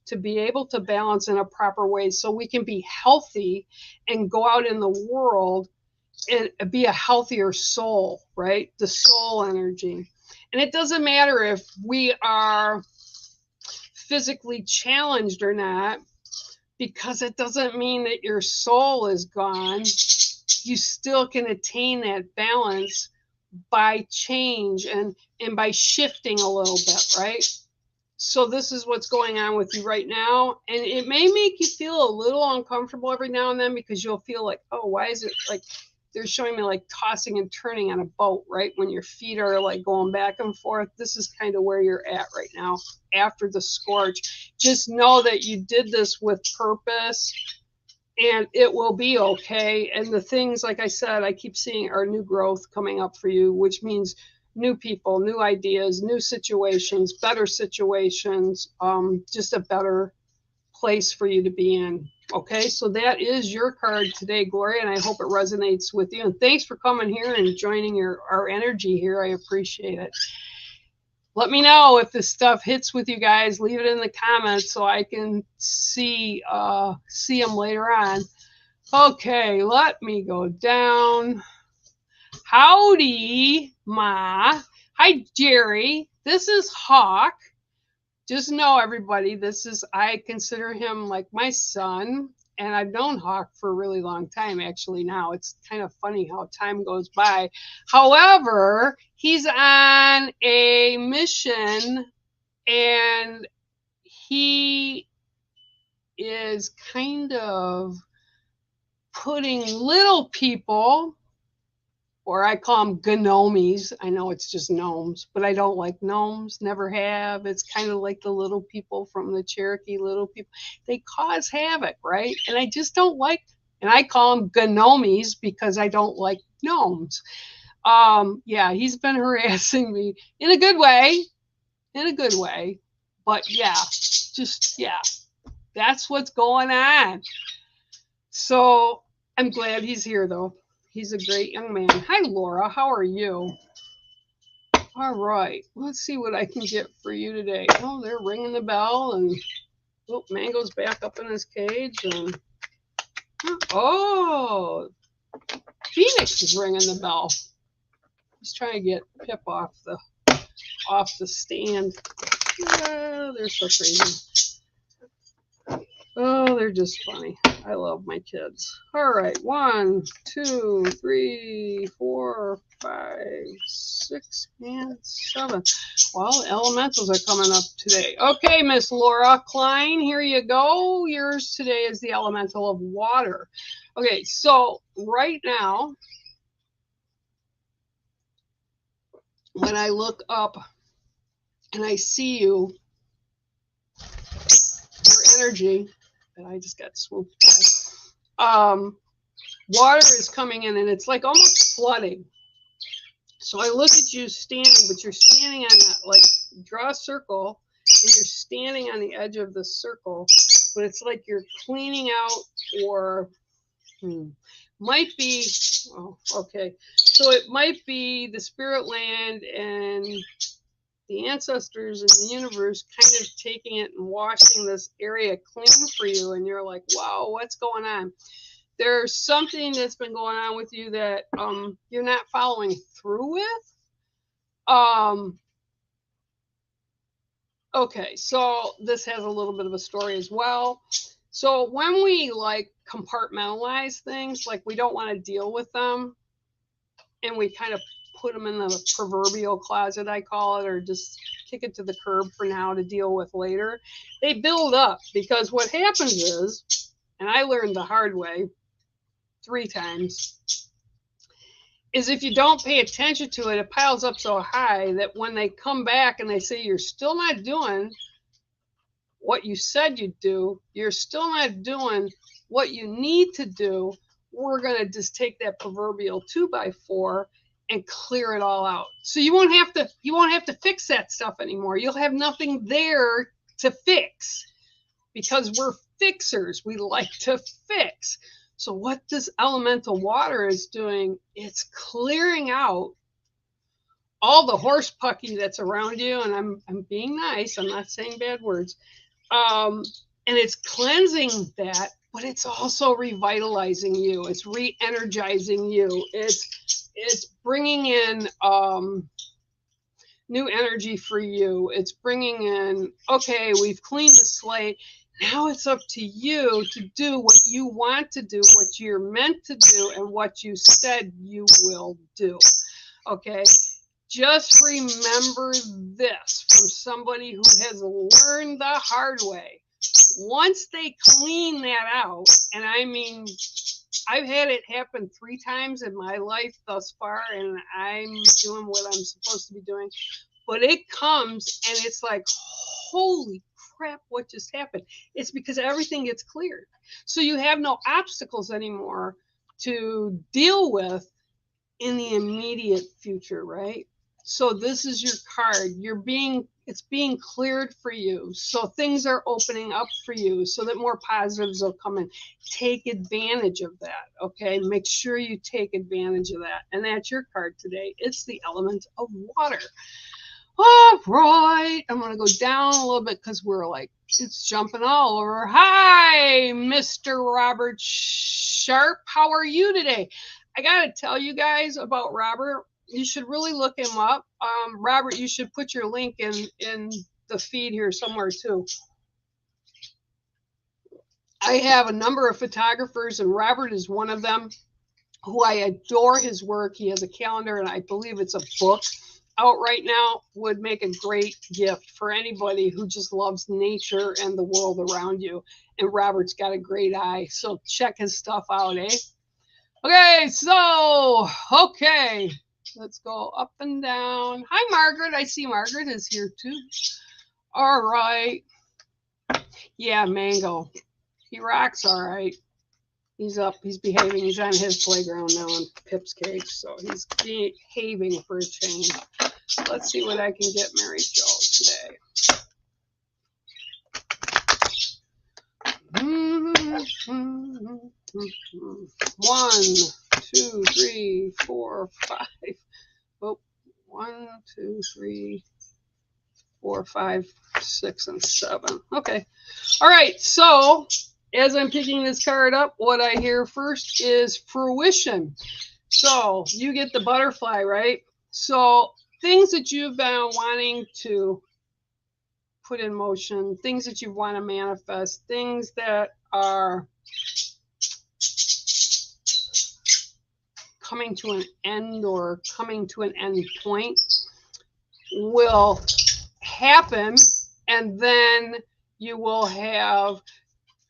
to be able to balance in a proper way so we can be healthy and go out in the world and be a healthier soul, right? The soul energy. And it doesn't matter if we are physically challenged or not, because it doesn't mean that your soul is gone. You still can attain that balance by change and by shifting a little bit, right? So this is what's going on with you right now. And it may make you feel a little uncomfortable every now and then, because you'll feel like, oh, why is it like they're showing me like tossing and turning on a boat, right? When your feet are like going back and forth. This is kind of where you're at right now after the scorch. Just know that you did this with purpose, and it will be okay. And the things, like I said, I keep seeing are new growth coming up for you, which means new people, new ideas, new situations, better situations, just a better place for you to be in. Okay, so that is your card today, Gloria, and I hope it resonates with you. And thanks for coming here and joining our energy here. I appreciate it. let me know if this stuff hits with you guys. Leave it in the comments so I can see them later on. Okay, let me go down. Howdy, Ma. Hi, Jerry. This is Hawk. Just know, everybody, I consider him like my son. And I've known Hawk for a really long time, actually, now. It's kind of funny how time goes by. However, he's on a mission, and he is kind of putting little people, or I call them gnomies. I know it's just gnomes, but I don't like gnomes, never have. It's kind of like the little people from the Cherokee little people. They cause havoc, right? And I just don't like, and I call them gnomies because I don't like gnomes. Yeah, he's been harassing me in a good way, But yeah, that's what's going on. So I'm glad he's here, though. He's a great young man. Hi, Laura. How are you? All right. Let's see what I can get for you today. Oh, they're ringing the bell, and oh, Mango's back up in his cage. And oh, Phoenix is ringing the bell. He's trying to get Pip off the stand. They're so crazy. Oh, they're just funny. I love my kids. All right. 1, 2, 3, 4, 5, 6, and 7. Well, elementals are coming up today. Okay, Miss Laura Klein, here you go. Yours today is the elemental of water. Okay, so right now, when I look up and I see you, your energy, and I just got swooped by. Water is coming in, and it's like almost flooding. So I look at you standing, but you're standing on that, like, draw a circle, and you're standing on the edge of the circle, but it's like you're cleaning out, or might be, oh, okay. So it might be the spirit land and the ancestors in the universe kind of taking it and washing this area clean for you, and you're like, wow, what's going on? There's something that's been going on with you that you're not following through with. Okay, so this has a little bit of a story as well. So when we like compartmentalize things, like we don't want to deal with them, and we kind of put them in the proverbial closet, I call it, or just kick it to the curb for now to deal with later, they build up. Because what happens is, and I learned the hard way 3 times, is if you don't pay attention to it, it piles up so high that when they come back and they say you're still not doing what you said you'd do, you're still not doing what you need to do, we're going to just take that proverbial 2x4 and clear it all out. So you won't have to fix that stuff anymore. You'll have nothing there to fix, because we're fixers. We like to fix. So what this elemental water is doing, it's clearing out all the horse pucky that's around you. And I'm being nice. I'm not saying bad words. And it's cleansing that, but it's also revitalizing you. It's re-energizing you. It's bringing in new energy for you. It's bringing in, okay, we've cleaned the slate. Now it's up to you to do what you want to do, what you're meant to do, and what you said you will do. Okay? Just remember this from somebody who has learned the hard way. Once they clean that out, and I mean, I've had it happen 3 times in my life thus far, and I'm doing what I'm supposed to be doing. But it comes, and it's like, holy crap, what just happened? It's because everything gets cleared. So you have no obstacles anymore to deal with in the immediate future, right? So this is your card. It's being cleared for you. So things are opening up for you so that more positives will come in. Take advantage of that, okay? Make sure you take advantage of that. And that's your card today. It's the element of water. All right, I'm gonna go down a little bit because we're like, it's jumping all over. Hi, Mr. Robert Sharp. How are you today? I gotta tell you guys about Robert. You should really look him up. Robert, you should put your link in the feed here somewhere too. I have a number of photographers, and Robert is one of them, who I adore his work. He has a calendar, and I believe it's a book out right now. Would make a great gift for anybody who just loves nature and the world around you. And Robert's got a great eye, so check his stuff out, eh? Okay, so, okay, let's go up and down. Hi, Margaret. I see Margaret is here too. All right. Yeah, Mango. He rocks all right. He's up. He's behaving. He's on his playground now on Pip's cage, so he's behaving for a change. Let's see what I can get Mary Jo today. One, two, three, four, five. Oh, 1, 2, 3, 4, 5, 6, and 7. Okay. All right. So as I'm picking this card up, what I hear first is fruition. So you get the butterfly, right? So things that you've been wanting to put in motion, things that you want to manifest, things that are coming to an end or coming to an end point will happen, and then you will have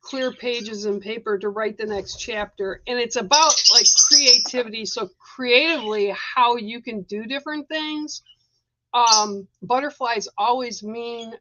clear pages and paper to write the next chapter. And it's about like creativity. So creatively, how you can do different things. Butterflies always mean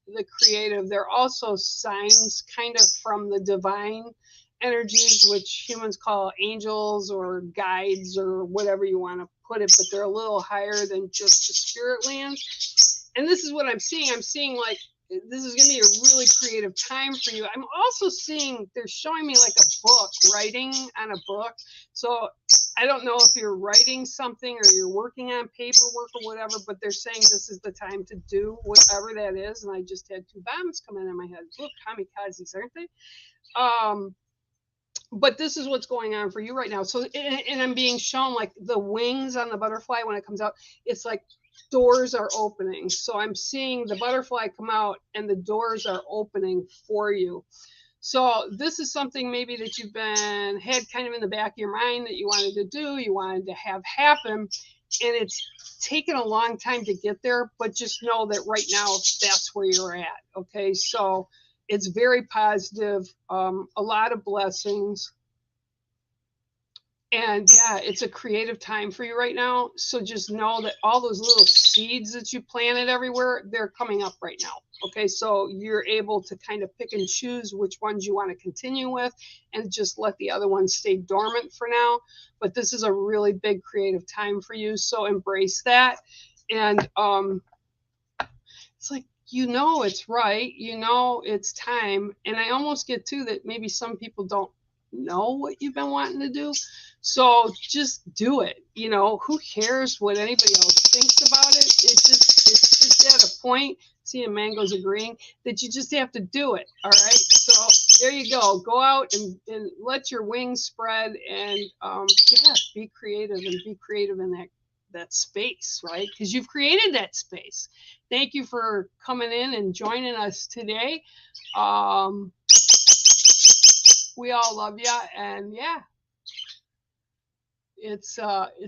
the creative. They're also signs kind of from the divine energies, which humans call angels or guides or whatever you want to put it, but they're a little higher than just the spirit lands. And this is what I'm seeing. I'm seeing like this is going to be a really creative time for you. I'm also seeing they're showing me like a book, writing on a book. So I don't know if you're writing something or you're working on paperwork or whatever, but they're saying this is the time to do whatever that is. And I just had 2 bombs come in my head. Look, kamikazes, aren't they? But this is what's going on for you right now. So, and I'm being shown like the wings on the butterfly when it comes out. It's like doors are opening. So I'm seeing the butterfly come out and the doors are opening for you. So this is something maybe that you've had kind of in the back of your mind that you wanted to do, you wanted to have happen, and it's taken a long time to get there, but just know that right now that's where you're at. Okay, so it's very positive, a lot of blessings. And yeah, it's a creative time for you right now. So just know that all those little seeds that you planted everywhere, they're coming up right now. Okay, so you're able to kind of pick and choose which ones you want to continue with and just let the other ones stay dormant for now. But this is a really big creative time for you. So embrace that. And it's like, it's right. It's time. And I almost get to that maybe some people don't know what you've been wanting to do. So just do it. Who cares what anybody else thinks about it? It's just at a point, seeing Mango's agreeing, that you just have to do it. All right. So there you go. Go out and let your wings spread and be creative and be creative in that space, right? Because you've created that space. Thank you for coming in and joining us today. We all love you, and yeah, it's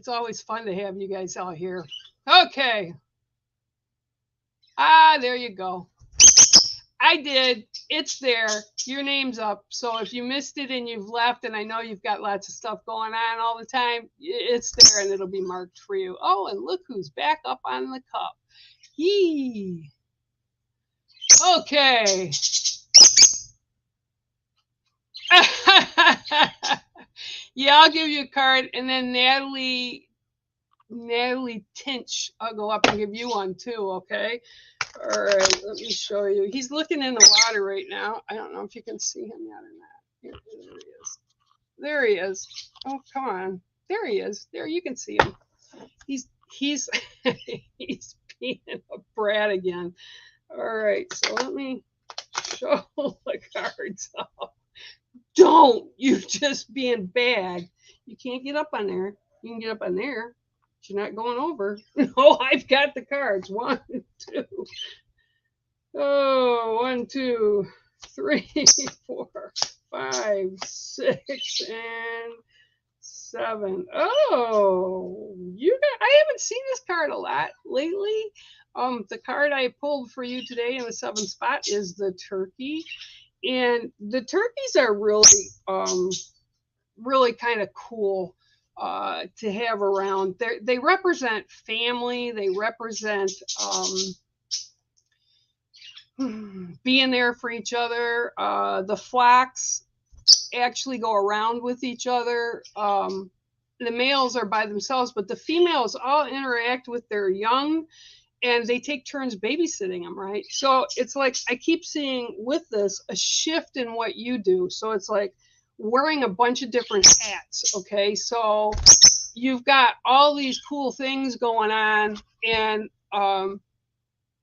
always fun to have you guys all here. Okay. There you go. I did. It's there. Your name's up. So if you missed it and you've left, and I know you've got lots of stuff going on all the time, it's there and it'll be marked for you. Oh, and look who's back up on the cup. Yee. Okay. Yeah, I'll give you a card, and then Natalie Tinch, I'll go up and give you one too, okay? All right, let me show you. He's looking in the water right now. I don't know if you can see him yet or not. Here he is. There he is. Oh, come on. There he is. There, you can see him. He's he's being a Brad again. All right, so let me show the cards up. Don't! You just being bad. You can't get up on there. You can get up on there. But you're not going over. No, I've got the cards. 1, 2. Oh, 1, 2, 3, 4, 5, 6, and 7. Oh, I haven't seen this card a lot lately. The card I pulled for you today in the 7th spot is the turkey. And the turkeys are really, really kind of cool to have around. They represent family. They represent being there for each other. The flocks actually go around with each other. The males are by themselves, but the females all interact with their young, and they take turns babysitting them, right? So it's like I keep seeing with this a shift in what you do. So it's like wearing a bunch of different hats, okay? So you've got all these cool things going on, and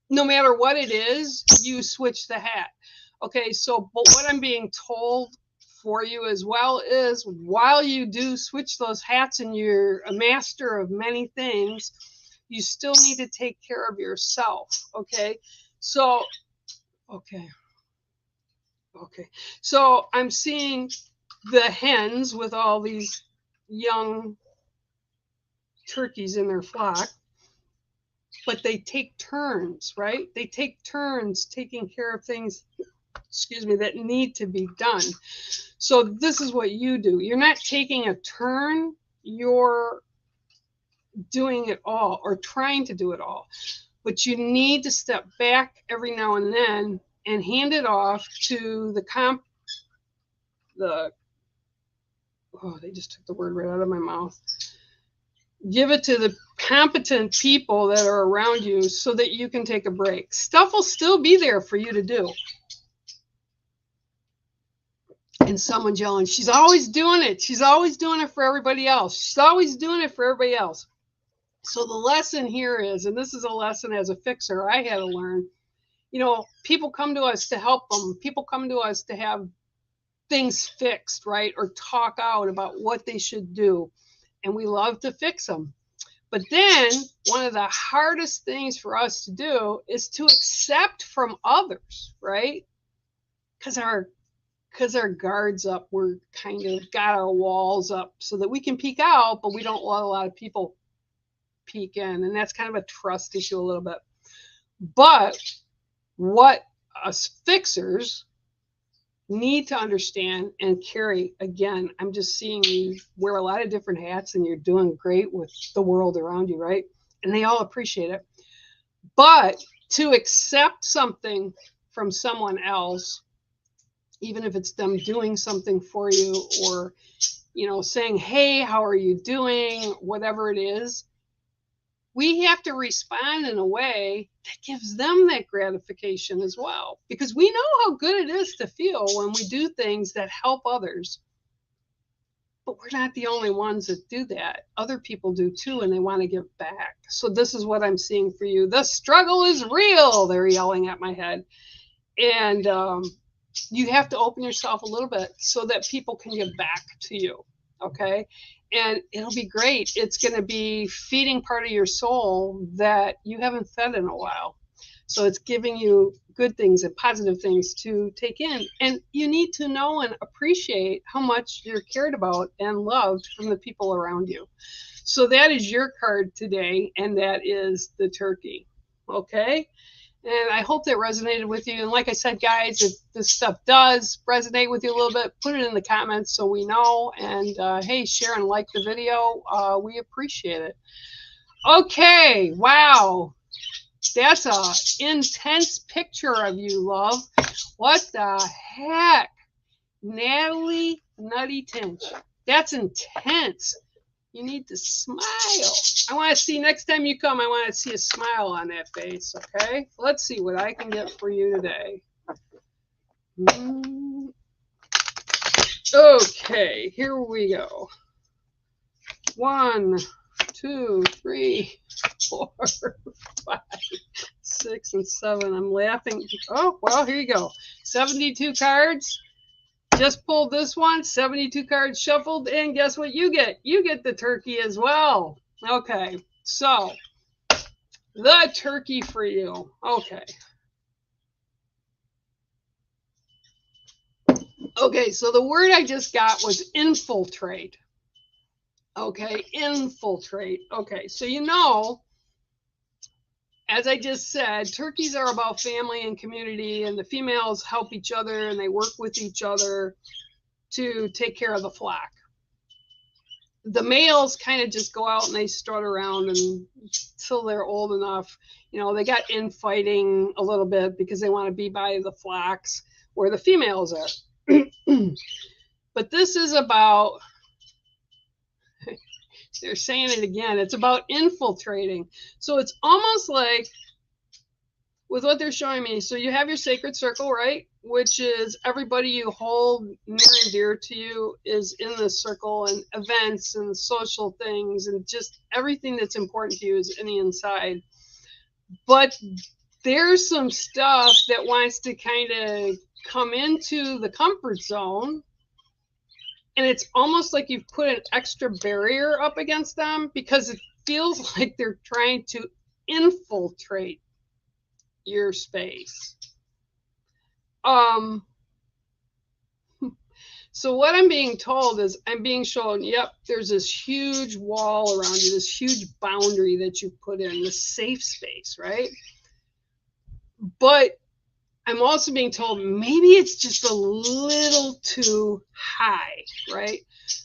no matter what it is, you switch the hat. Okay, so but what I'm being told for you as well is while you do switch those hats and you're a master of many things, you still need to take care of yourself. Okay, so okay, so I'm seeing the hens with all these young turkeys in their flock, but they take turns, right? They take turns taking care of things, excuse me, that need to be done. So this is what you do. You're not taking a turn, you're doing it all or trying to do it all. But you need to step back every now and then and hand it off to oh, they just took the word right out of my mouth. Give it to the competent people that are around you so that you can take a break. Stuff will still be there for you to do. And someone's yelling, she's always doing it. She's always doing it for everybody else. She's always doing it for everybody else. So the lesson here is, and this is a lesson as a fixer I had to learn, you know, people come to us to help them. People come to us to have things fixed, right? Or talk out about what they should do. And we love to fix them. But then one of the hardest things for us to do is to accept from others, right? Because our guards up, we're kind of got our walls up so that we can peek out, but we don't let a lot of people peek in. And that's kind of a trust issue a little bit. But what us fixers need to understand and carry, again, I'm just seeing you wear a lot of different hats and you're doing great with the world around you, right? And they all appreciate it. But to accept something from someone else, even if it's them doing something for you or, you know, saying, hey, how are you doing? Whatever it is, we have to respond in a way that gives them that gratification as well. Because we know how good it is to feel when we do things that help others. But we're not the only ones that do that. Other people do too, and they want to give back. So this is what I'm seeing for you. The struggle is real, they're yelling at my head. And you have to open yourself a little bit so that people can give back to you, okay? And it'll be great. It's going to be feeding part of your soul that you haven't fed in a while. So it's giving you good things and positive things to take in. And you need to know and appreciate how much you're cared about and loved from the people around you. So that is your card today, and that is the turkey, okay? And I hope that resonated with you. And like I said, guys, if this stuff does resonate with you a little bit, put it in the comments so we know. And hey, share and like the video. We appreciate it. Okay. Wow. That's a intense picture of you, love. What the heck? Natalie Nutty Tinch. That's intense. You need to smile. I want to see, next time you come, I want to see a smile on that face, okay? Let's see what I can get for you today. Okay, here we go. 1, 2, 3, 4, 5, 6, 6, and 7. I'm laughing. Oh, well, here you go. 72 cards. Just pulled this one. 72 cards shuffled. And guess what you get? You get the turkey as well. Okay. So, the turkey for you. Okay. Okay, so the word I just got was infiltrate. Okay, infiltrate. Okay, so you know, as I just said, turkeys are about family and community, and the females help each other and they work with each other to take care of the flock. The males kind of just go out and they strut around until they're old enough. You know, they got infighting a little bit because they want to be by the flocks where the females are. But this is about, they're saying it again, it's about infiltrating. So it's almost like with what they're showing me. So you have your sacred circle, right? Which is everybody you hold near and dear to you is in this circle, and events and social things and just everything that's important to you is in the inside. But there's some stuff that wants to kind of come into the comfort zone, and it's almost like you've put an extra barrier up against them because it feels like they're trying to infiltrate your space. So what I'm being told is I'm being shown, yep, there's this huge wall around you, this huge boundary that you put in, this safe space, right? But I'm also being told maybe it's just a little too high, right?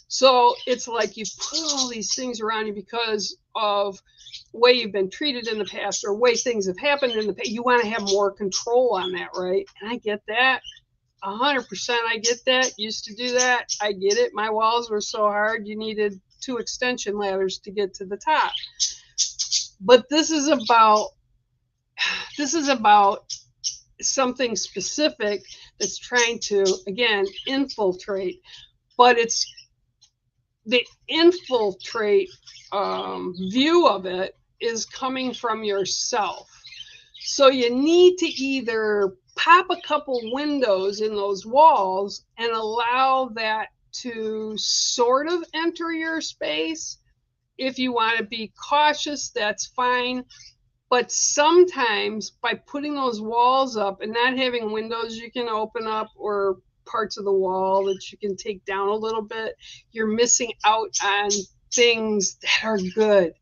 So it's like you put all these things around you because of the way you've been treated in the past or way things have happened in the past. You want to have more control on that, right? And I get that. 100% I get that. Used to do that. I get it. My walls were so hard you needed 2 extension ladders to get to the top. But this is about something specific that's trying to, again, infiltrate. But it's the infiltrate view of it is coming from yourself. So you need to either pop a couple windows in those walls and allow that to sort of enter your space. If you want to be cautious, that's fine. But sometimes by putting those walls up and not having windows you can open up or parts of the wall that you can take down a little bit, you're missing out on things that are good,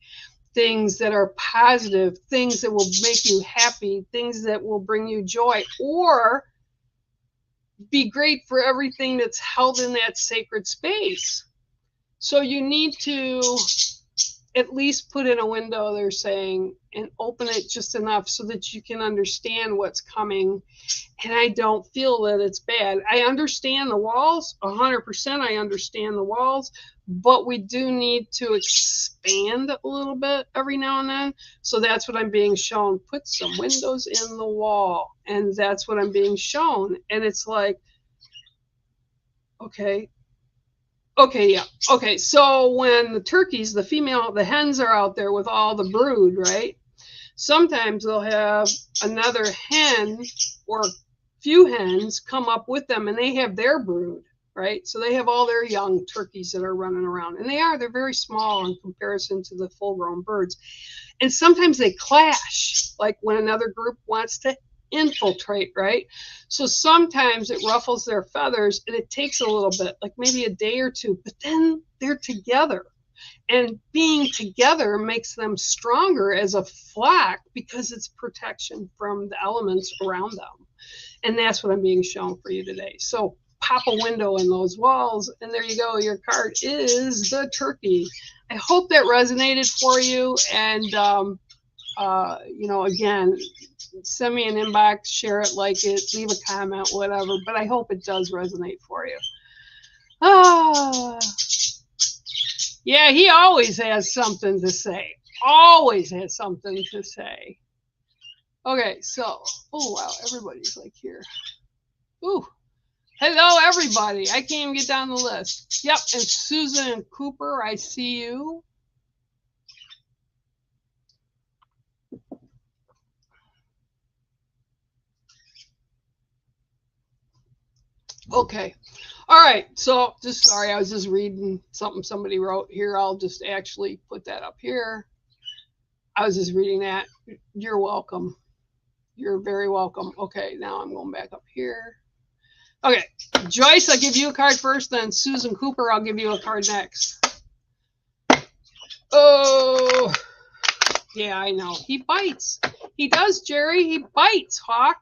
things that are positive, things that will make you happy, things that will bring you joy, or be great for everything that's held in that sacred space. So you need to at least put in a window, they're saying, and open it just enough so that you can understand what's coming. And I don't feel that it's bad. I understand the walls, 100% I understand the walls, but we do need to expand a little bit every now and then. So that's what I'm being shown. Put some windows in the wall. And that's what I'm being shown. And it's like, okay, yeah. Okay, so when the turkeys, the hens are out there with all the brood, right? Sometimes they'll have another hen or few hens come up with them and they have their brood, right? So they have all their young turkeys that are running around. And they're very small in comparison to the full-grown birds. And sometimes they clash, like when another group wants to infiltrate, right? So sometimes it ruffles their feathers and it takes a little bit, like maybe a day or two, but then they're together. And being together makes them stronger as a flock because it's protection from the elements around them. And that's what I'm being shown for you today. So pop a window in those walls, and there you go. Your card is the turkey. I hope that resonated for you. And, you know, again, send me an inbox, share it, like it, leave a comment, whatever. But I hope it does resonate for you. Yeah, he always has something to say. Always has something to say. Okay, so, oh, wow, everybody's like here. Ooh, hello, everybody. I can't even get down the list. Yep, and Susan and Cooper, I see you. Okay. All right. So just sorry, I was just reading something somebody wrote here. I'll just actually put that up here. I was just reading that. You're welcome. You're very welcome. Okay, now I'm going back up here. Okay, Joyce, I'll give you a card first, then Susan Cooper, I'll give you a card next. Oh, yeah, I know. He bites. He does, Jerry. He bites, Hawk,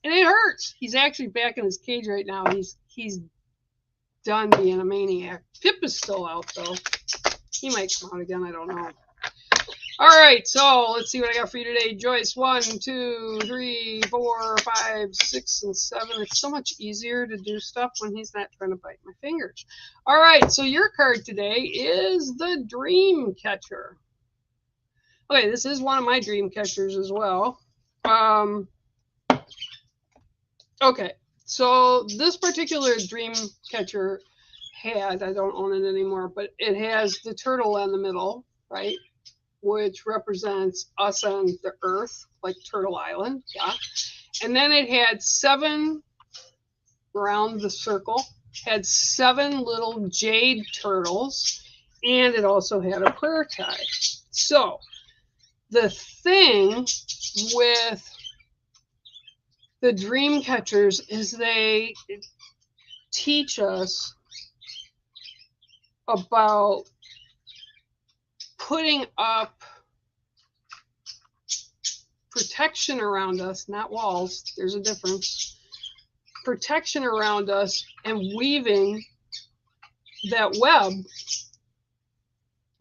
and it hurts. He's actually back in his cage right now. He's done being a maniac. Pip is still out, though. He might come out again. I don't know. All right, so let's see what I got for you today, Joyce. 1, 2, 3, 4, 5, 6, and 7. It's so much easier to do stuff when he's not trying to bite my fingers. All right, so your card today is the Dream Catcher. Okay, this is one of my dream catchers as well. Okay, so this particular dream catcher had, I don't own it anymore, but it has the turtle in the middle, right? Which represents us on the earth, like Turtle Island, yeah. And then it had 7 around the circle, had 7 little jade turtles, and it also had a prayer tie. So the thing with the dream catchers is they teach us about putting up protection around us, not walls, there's a difference. Protection around us and weaving that web.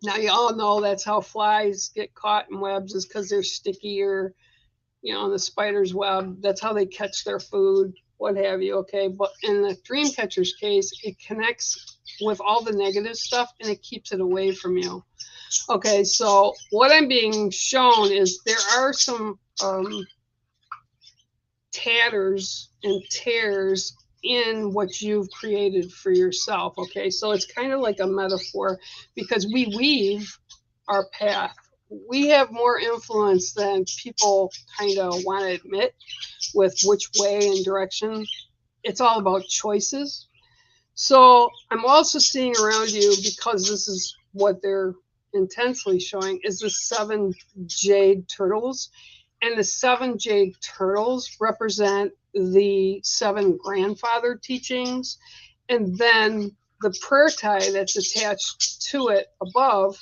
Now, you all know that's how flies get caught in webs, is because they're sticky, or, you know, in the spider's web. That's how they catch their food, what have you, okay? But in the dream catcher's case, it connects with all the negative stuff and it keeps it away from you. Okay, so what I'm being shown is there are some tatters and tears in what you've created for yourself. Okay, so it's kind of like a metaphor, because we weave our path. We have more influence than people kind of want to admit with which way and direction. It's all about choices. So I'm also seeing around you, because this is what they're intensely showing, is the 7 jade turtles. And the 7 jade turtles represent the 7 grandfather teachings. And then the prayer tie that's attached to it above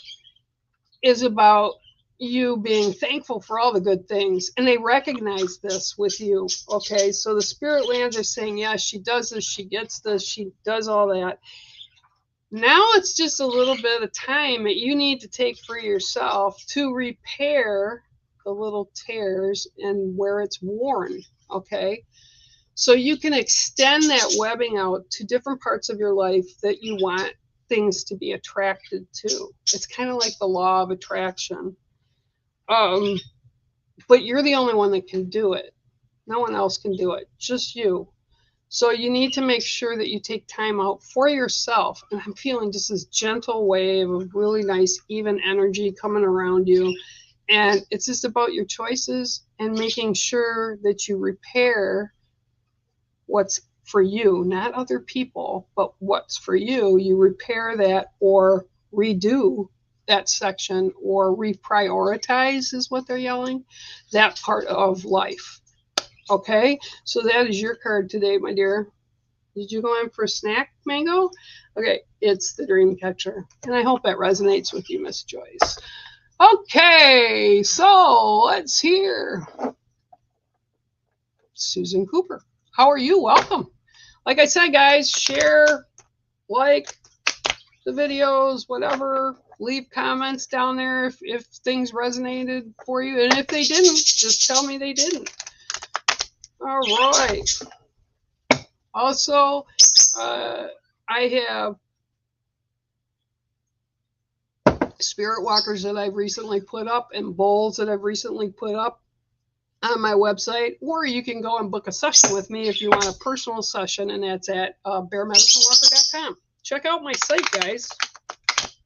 is about you being thankful for all the good things. And they recognize this with you. Okay, so the Spiritlands are saying, yes, she does this, she gets this, she does all that. Now it's just a little bit of time that you need to take for yourself to repair the little tears and where it's worn, okay? So you can extend that webbing out to different parts of your life that you want things to be attracted to. It's kind of like the law of attraction. But you're the only one that can do it. No one else can do it, just you. So you need to make sure that you take time out for yourself. And I'm feeling just this gentle wave of really nice, even energy coming around you. And it's just about your choices and making sure that you repair what's for you, not other people, but what's for you. You repair that or redo that section or reprioritize, is what they're yelling, that part of life. Okay, so that is your card today, my dear. Did you go in for a snack, Mango? Okay, it's the Dream Catcher. And I hope that resonates with you, Miss Joyce. Okay, so let's hear Susan Cooper. How are you? Welcome. Like I said, guys, share, like the videos, whatever. Leave comments down there if things resonated for you. And if they didn't, just tell me they didn't. All right. Also, I have spirit walkers that I've recently put up and bowls that I've recently put up on my website, or you can go and book a session with me if you want a personal session, and that's at bearmedicinewalker.com. Check out my site, guys.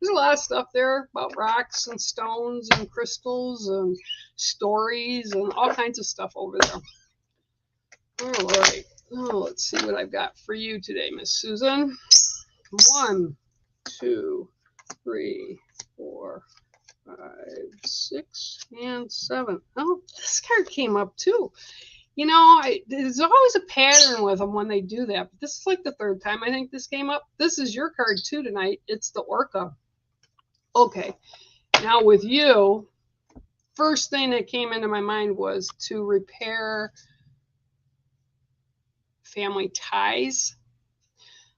There's a lot of stuff there about rocks and stones and crystals and stories and all kinds of stuff over there. All right. Oh, let's see what I've got for you today, Miss Susan. 1, 2, 3, 4, 5, 6, and 7. Oh, this card came up too. You know, there's always a pattern with them when they do that. But this is like the third time I think this came up. This is your card too tonight. It's the Orca. Okay, now with you, first thing that came into my mind was to repair family ties.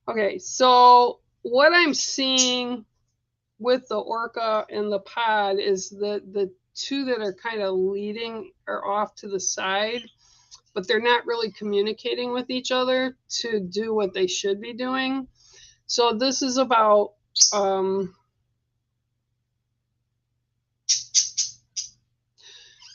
Okay, so what I'm seeing with the Orca and the pod is that the two that are kind of leading are off to the side, but they're not really communicating with each other to do what they should be doing. So this is about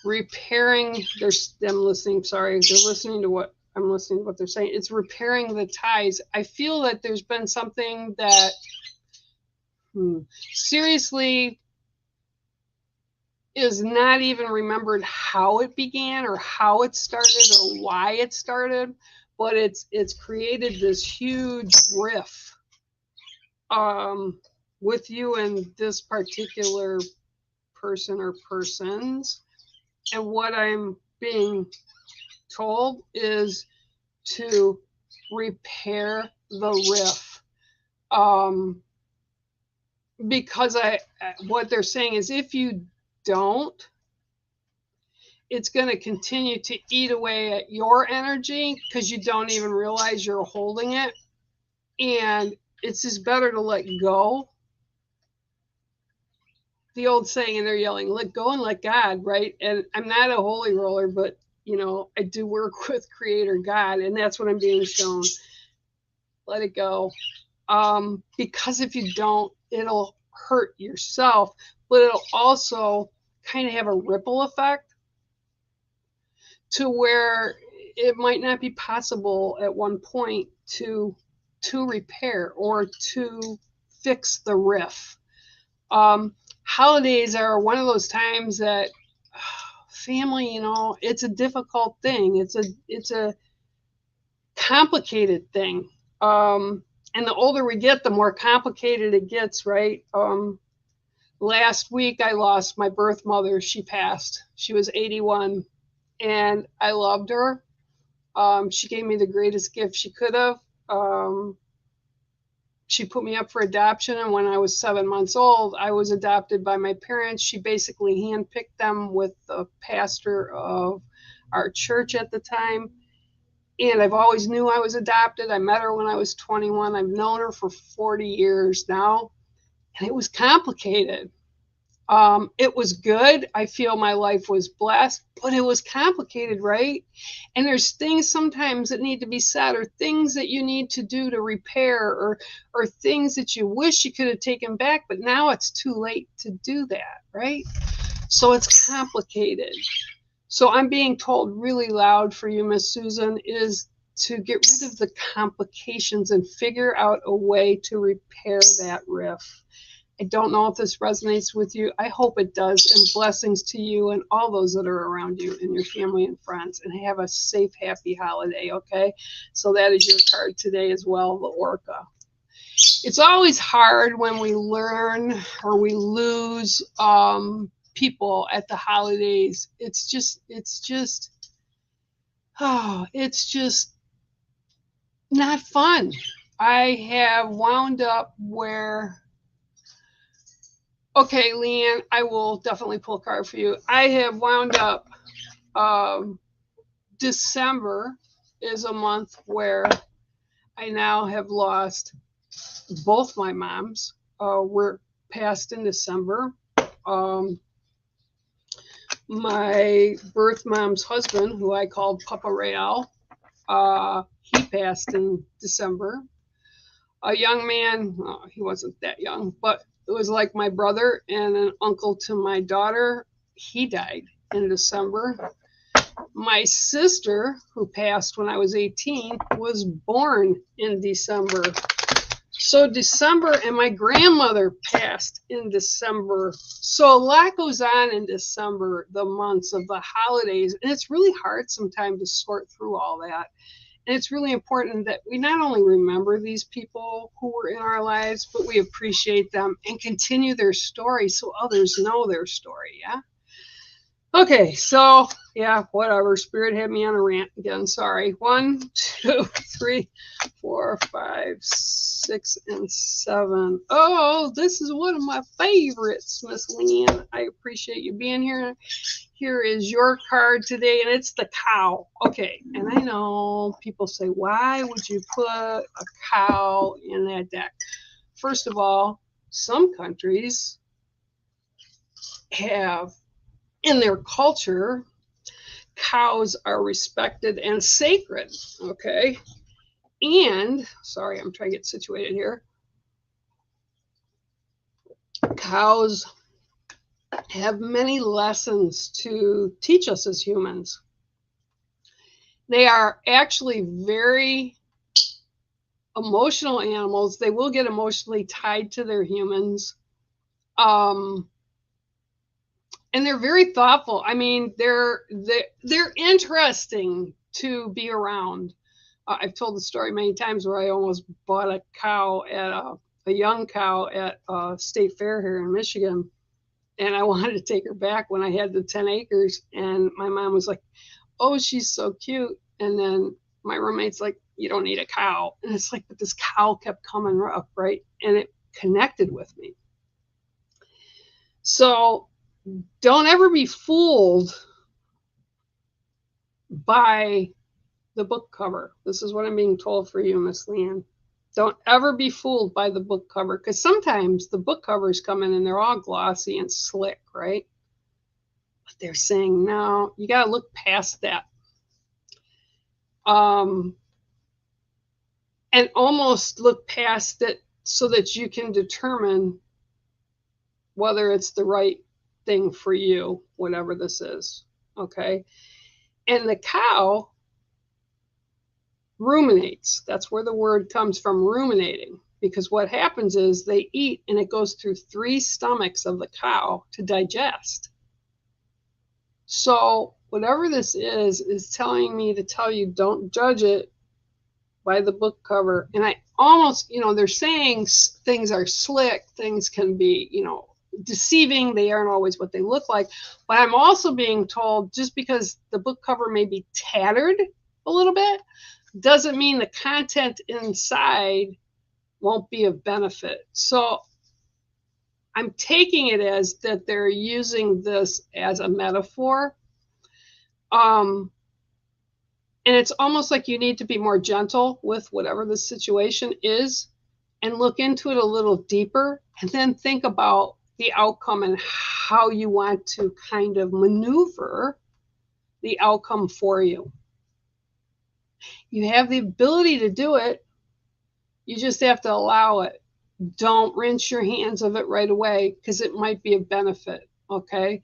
repairing their, I'm listening, sorry, they're listening to what I'm listening to what they're saying. It's repairing the ties. I feel that there's been something that seriously is not even remembered how it began or how it started or why it started, but it's created this huge rift with you and this particular person or persons. And what I'm being told is to repair the rift. Because what they're saying is if you don't, it's going to continue to eat away at your energy because you don't even realize you're holding it. And it's just better to let go. The old saying, and they're yelling, let go and let God, right? And I'm not a holy roller, but, you know, I do work with Creator God, and that's what I'm being shown. Let it go. Because if you don't, it'll hurt yourself, but it'll also kind of have a ripple effect to where it might not be possible at one point to repair or to fix the rift. Holidays are one of those times that family, you know, it's a difficult thing. It's a complicated thing. And the older we get, the more complicated it gets, right? Last week I lost my birth mother. She passed. She was 81, and I loved her. She gave me the greatest gift she could have. She put me up for adoption, and when I was 7 months old, I was adopted by my parents. She basically handpicked them with the pastor of our church at the time. And I've always knew I was adopted. I met her when I was 21. I've known her for 40 years now, and it was complicated. It was good. I feel my life was blessed, but it was complicated, right? And there's things sometimes that need to be said, or things that you need to do to repair, or things that you wish you could have taken back, but now it's too late to do that, right? So it's complicated. So I'm being told really loud for you, Miss Susan, is to get rid of the complications and figure out a way to repair that rift. I don't know if this resonates with you. I hope it does. And blessings to you and all those that are around you and your family and friends. And have a safe, happy holiday, okay? So that is your card today as well, the Orca. It's always hard when we learn or we lose people at the holidays. It's just not fun. I have wound up where, okay, Leanne, I will definitely pull a card for you. I have wound up, December is a month where I now have lost both my moms. Were passed in December. My birth mom's husband, who I called Papa Real, he passed in December. A young man, he wasn't that young, but it was like my brother and an uncle to my daughter. He died in December. My sister, who passed when I was 18, was born in December. So December, and my grandmother passed in December. So a lot goes on in December, the months of the holidays. And it's really hard sometimes to sort through all that. And it's really important that we not only remember these people who were in our lives, but we appreciate them and continue their story so others know their story. Yeah. Okay, so yeah, whatever. Spirit had me on a rant again. Sorry. 1, 2, 3, 4, 5, 6, and 7. Oh, this is one of my favorites, Miss Leanne. I appreciate you being here. Here is your card today, and it's the cow. Okay, and I know people say, why would you put a cow in that deck? First of all, some countries have, in their culture, cows are respected and sacred, okay? And, sorry, I'm trying to get situated here. Cows have many lessons to teach us as humans. They are actually very emotional animals. They will get emotionally tied to their humans. And they're very thoughtful. I mean, they're interesting to be around. I've told the story many times where I almost bought a cow at a young cow at a state fair here in Michigan, and I wanted to take her back when I had the 10 acres. And my mom was like, "Oh, she's so cute." And then my roommate's like, "You don't need a cow." And it's like, but this cow kept coming up, right? And it connected with me. So don't ever be fooled by the book cover. This is what I'm being told for you, Miss Leanne. Don't ever be fooled by the book cover, because sometimes the book covers come in and they're all glossy and slick, right? But they're saying, no, you got to look past that. And almost look past it so that you can determine whether it's the right thing for you, whatever this is, okay? And the cow ruminates. That's where the word comes from, ruminating, because what happens is they eat and it goes through 3 stomachs of the cow to digest. So whatever this is telling me to tell you, don't judge it by the book cover. And I almost, they're saying things are slick, things can be, deceiving. They aren't always what they look like. But I'm also being told, just because the book cover may be tattered a little bit, doesn't mean the content inside won't be of benefit. So I'm taking it as that they're using this as a metaphor. And it's almost like you need to be more gentle with whatever the situation is and look into it a little deeper, and then think about the outcome and how you want to kind of maneuver the outcome for you. You have the ability to do it. You just have to allow it. Don't rinse your hands of it right away, because it might be a benefit, okay?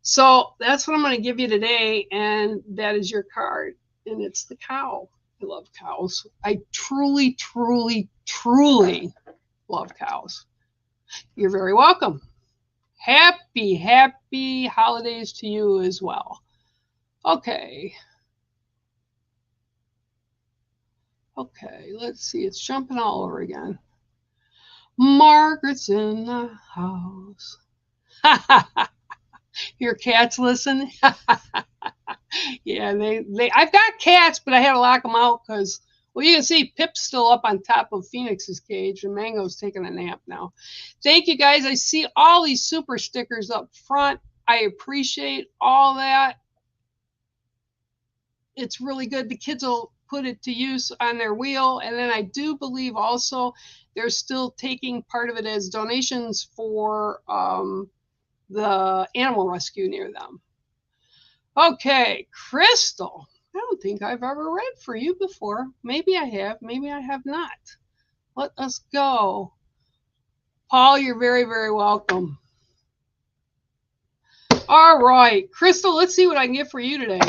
So that's what I'm going to give you today, and that is your card, and it's the cow. I love cows. I truly, truly, truly love cows. You're very welcome. Happy, happy holidays to you as well. Okay. Okay, let's see. It's jumping all over again. Margaret's in the house. Your cats listen? Yeah, I've got cats, but I had to lock them out because, well, you can see Pip's still up on top of Phoenix's cage, and Mango's taking a nap now. Thank you, guys. I see all these super stickers up front. I appreciate all that. It's really good. The kids will put it to use on their wheel. And then I do believe also they're still taking part of it as donations for the animal rescue near them. Okay, Crystal. I don't think I've ever read for you before. Maybe I have. Maybe I have not. Let us go. Paul, you're very, very welcome. All right, Crystal, let's see what I can get for you today.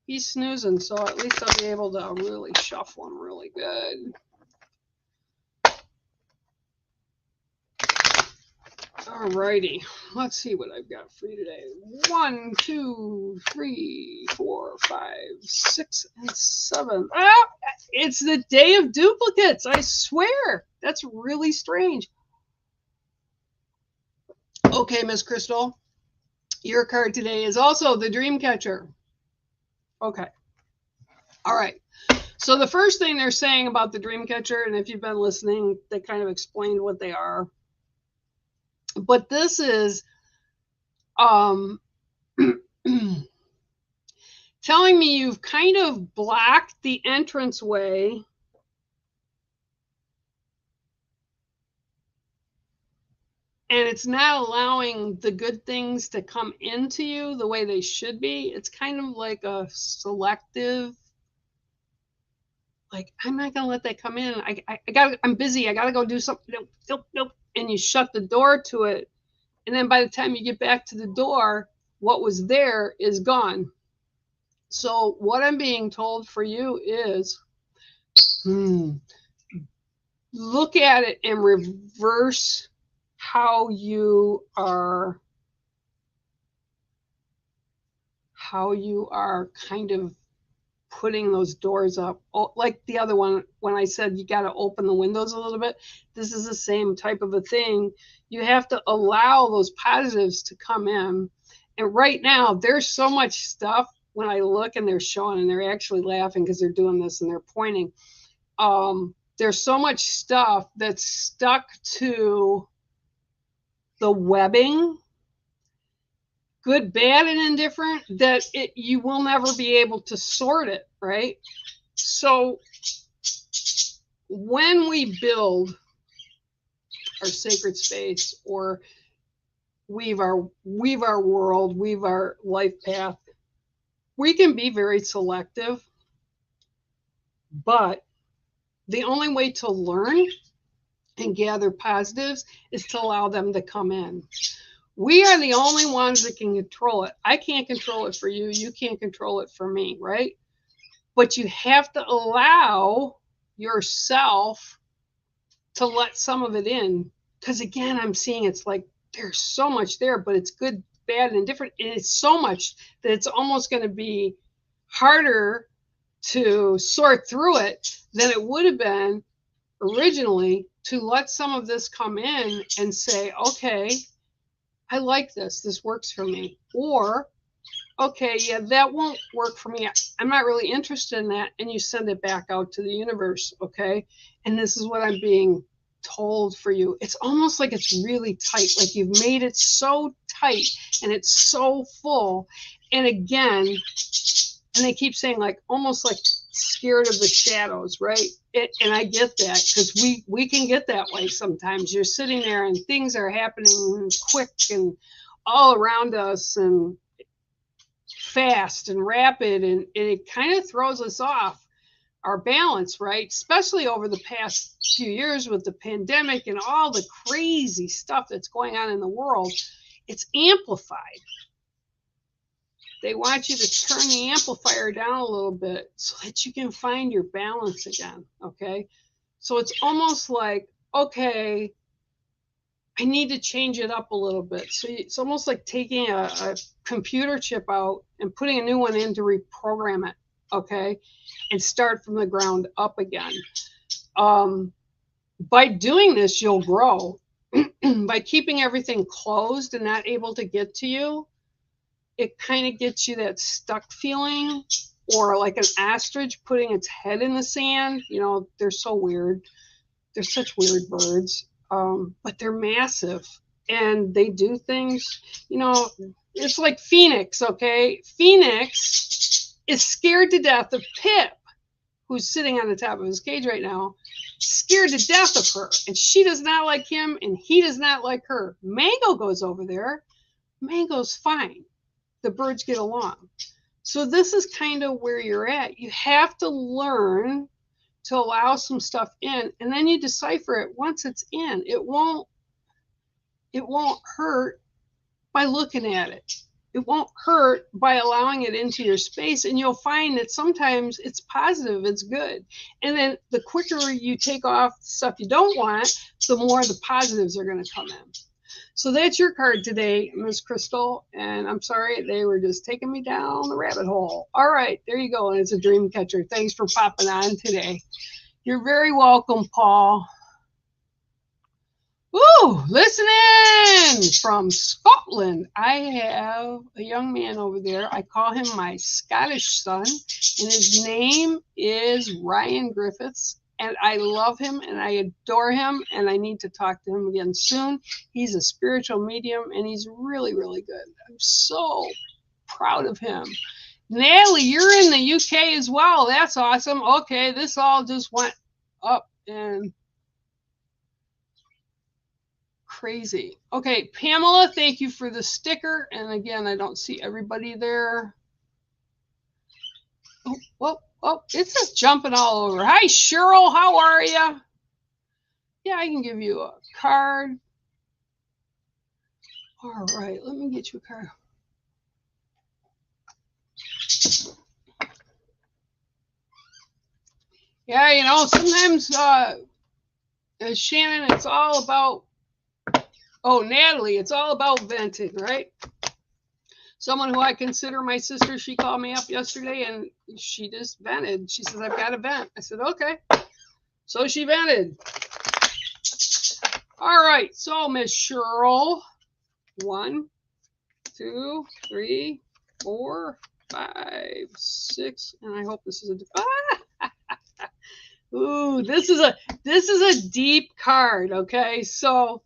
He's snoozing, so at least I'll be able to really shuffle him really good. Alrighty, let's see what I've got for you today. 1, 2, 3, 4, 5, 6, and 7. Ah, it's the day of duplicates. I swear, that's really strange. Okay, Miss Crystal, your card today is also the Dream Catcher. Okay. All right. So the first thing they're saying about the Dream Catcher, and if you've been listening, they kind of explained what they are. But this is telling me you've kind of blocked the entranceway and it's not allowing the good things to come into you the way they should be. It's kind of like a selective, like, I'm not going to let that come in. I'm busy. I got to go do something. Nope. And you shut the door to it. And then by the time you get back to the door, what was there is gone. So what I'm being told for you is, look at it and reverse how you are kind of putting those doors up. Oh, like the other one, when I said you got to open the windows a little bit, this is the same type of a thing. You have to allow those positives to come in. And right now, there's so much stuff when I look and they're showing, and they're actually laughing because they're doing this and they're pointing. There's so much stuff that's stuck to the webbing, good, bad, and indifferent, that you will never be able to sort it, right? So when we build our sacred space or weave our world, weave our life path, we can be very selective, but the only way to learn and gather positives is to allow them to come in. We are the only ones that can control it. I can't control it for you. You can't control it for me, right? But you have to allow yourself to let some of it in. Because again, I'm seeing it's like there's so much there, but it's good, bad, and different. And it's so much that it's almost going to be harder to sort through it than it would have been originally to let some of this come in and say, okay, I like this. This works for me. Or, okay, yeah, that won't work for me. I'm not really interested in that. And you send it back out to the universe, okay? And this is what I'm being told for you. It's almost like it's really tight. Like you've made it so tight and it's so full. And again, and they keep saying like, almost like scared of the shadows, right? And I get that because we can get that way sometimes. You're sitting there and things are happening quick and all around us and fast and rapid, and it kind of throws us off our balance, right? Especially over the past few years with the pandemic and all the crazy stuff that's going on in the world. It's amplified. They want you to turn the amplifier down a little bit so that you can find your balance again, okay? So it's almost like, okay, I need to change it up a little bit. So it's almost like taking a computer chip out and putting a new one in to reprogram it, okay? And start from the ground up again. By doing this, you'll grow. By keeping everything closed and not able to get to you, it kind of gets you that stuck feeling, or like an ostrich putting its head in the sand. You know, they're so weird. They're such weird birds, but they're massive and they do things, you know, it's like Phoenix, okay? Phoenix is scared to death of Pip, who's sitting on the top of his cage right now, scared to death of her. And she does not like him and he does not like her. Mango goes over there. Mango's fine. The birds get along. So this is kind of where you're at. You have to learn to allow some stuff in, and then you decipher it once it's in. It won't hurt by looking at it. It won't hurt by allowing it into your space, and you'll find that sometimes it's positive, it's good. And then the quicker you take off stuff you don't want, the more the positives are going to come in. So that's your card today, Miss Crystal. And I'm sorry, they were just taking me down the rabbit hole. All right, there you go. And it's a dream catcher. Thanks for popping on today. You're very welcome, Paul. Woo! Listen in from Scotland. I have a young man over there. I call him my Scottish son, and his name is Ryan Griffiths. And I love him and I adore him, and I need to talk to him again soon. He's a spiritual medium, and he's really, really good. I'm so proud of him. Natalie, you're in the UK as well. That's awesome. Okay, this all just went up and crazy. Okay, Pamela, thank you for the sticker. And again, I don't see everybody there. Oh, it's just jumping all over. Hi, Cheryl, how are you? Yeah, I can give you a card. All right, let me get you a card. Yeah, you know, sometimes, Shannon, it's all about, oh, Natalie, it's all about venting, right? Someone who I consider my sister, she called me up yesterday and she just vented. She says, I've got a vent. I said, okay. So she vented. All right, so Miss Cheryl, 1, 2, 3, 4, 5, 6, and I hope this is ooh, this is a deep card, okay? So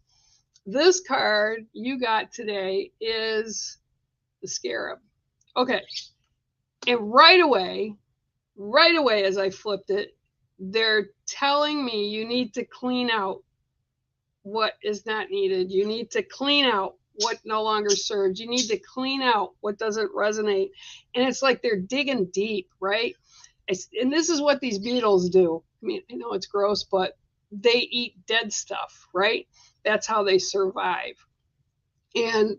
this card you got today is the Scarab. Okay. And right away as I flipped it, they're telling me you need to clean out what is not needed. You need to clean out what no longer serves. You need to clean out what doesn't resonate. And it's like they're digging deep, right? And this is what these beetles do. I mean, I know it's gross, but they eat dead stuff, right? That's how they survive. And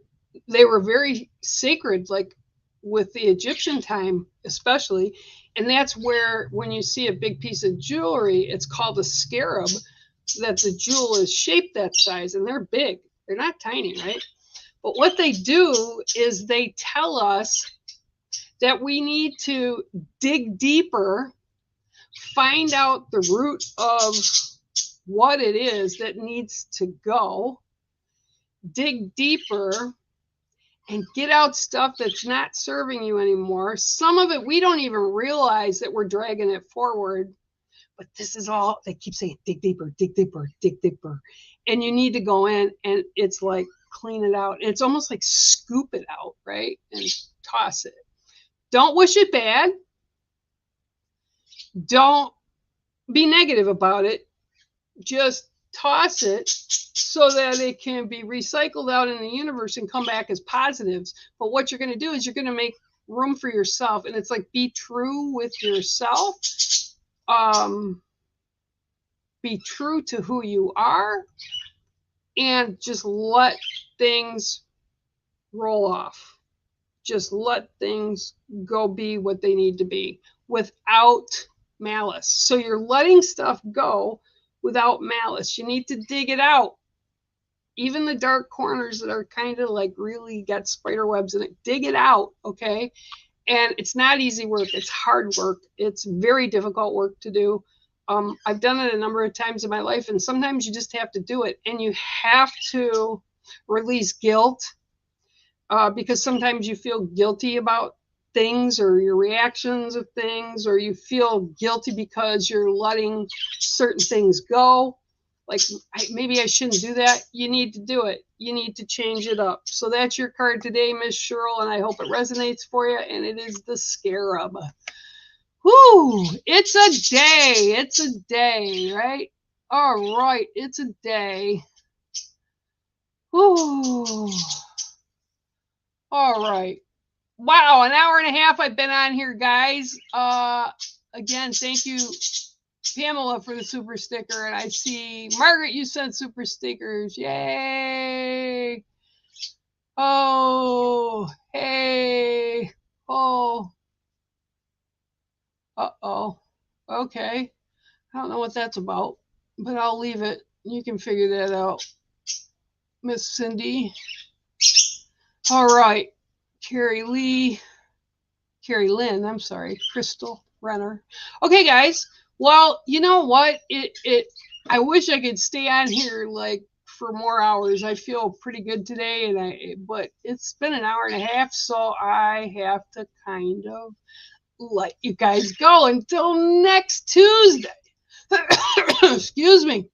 they were very sacred, like with the Egyptian time especially. And that's where when you see a big piece of jewelry, it's called a scarab, that the jewel is shaped that size, and they're big. They're not tiny, right? But what they do is they tell us that we need to dig deeper, find out the root of what it is that needs to go, dig deeper, and get out stuff that's not serving you anymore. Some of it, we don't even realize that we're dragging it forward. But this is all, they keep saying, dig deeper, dig deeper, dig deeper. And you need to go in and it's like, clean it out. It's almost like scoop it out, right? And toss it. Don't wish it bad. Don't be negative about it. Just toss it so that it can be recycled out in the universe and come back as positives. But what you're going to do is you're going to make room for yourself. And it's like, be true with yourself. Be true to who you are and just let things roll off. Just let things go be what they need to be without malice. So you're letting stuff go without malice. You need to dig it out. Even the dark corners that are kind of like really got spider webs in it, dig it out, okay? And it's not easy work. It's hard work. It's very difficult work to do. I've done it a number of times in my life, and sometimes you just have to do it. And you have to release guilt because sometimes you feel guilty about things or your reactions of things, or you feel guilty because you're letting certain things go. Like, maybe I shouldn't do that. You need to do it. You need to change it up. So that's your card today, Miss Cheryl, and I hope it resonates for you. And it is the Scarab. Whoo! It's a day. It's a day, right? All right. It's a day. Whoo! All right. Wow, an hour and a half I've been on here, guys. Again, thank you, Pamela, for the super sticker. And I see Margaret, you sent super stickers. Yay! Oh, hey. Oh. Uh-oh. Okay. I don't know what that's about, but I'll leave it. You can figure that out. Miss Cindy. All right. Carrie Lynn, I'm sorry. Crystal Renner. Okay, guys. Well, you know what? I wish I could stay on here like for more hours. I feel pretty good today, but it's been an hour and a half, so I have to kind of let you guys go until next Tuesday. Excuse me.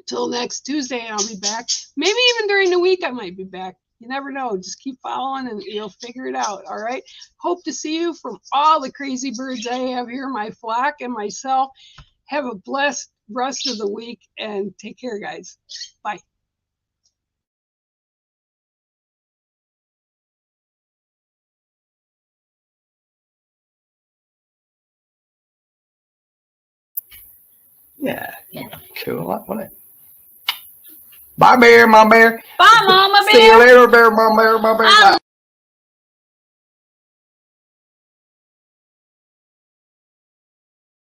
Till next Tuesday, I'll be back. Maybe even during the week, I might be back. You never know. Just keep following and you'll figure it out. All right. Hope to see you from all the crazy birds I have here, my flock and myself. Have a blessed rest of the week and take care, guys. Bye. Yeah. Cool. Wasn't it? Bye, bear, my bear. Bye, Mama See you Bear. later, bear, my bear, my bear. I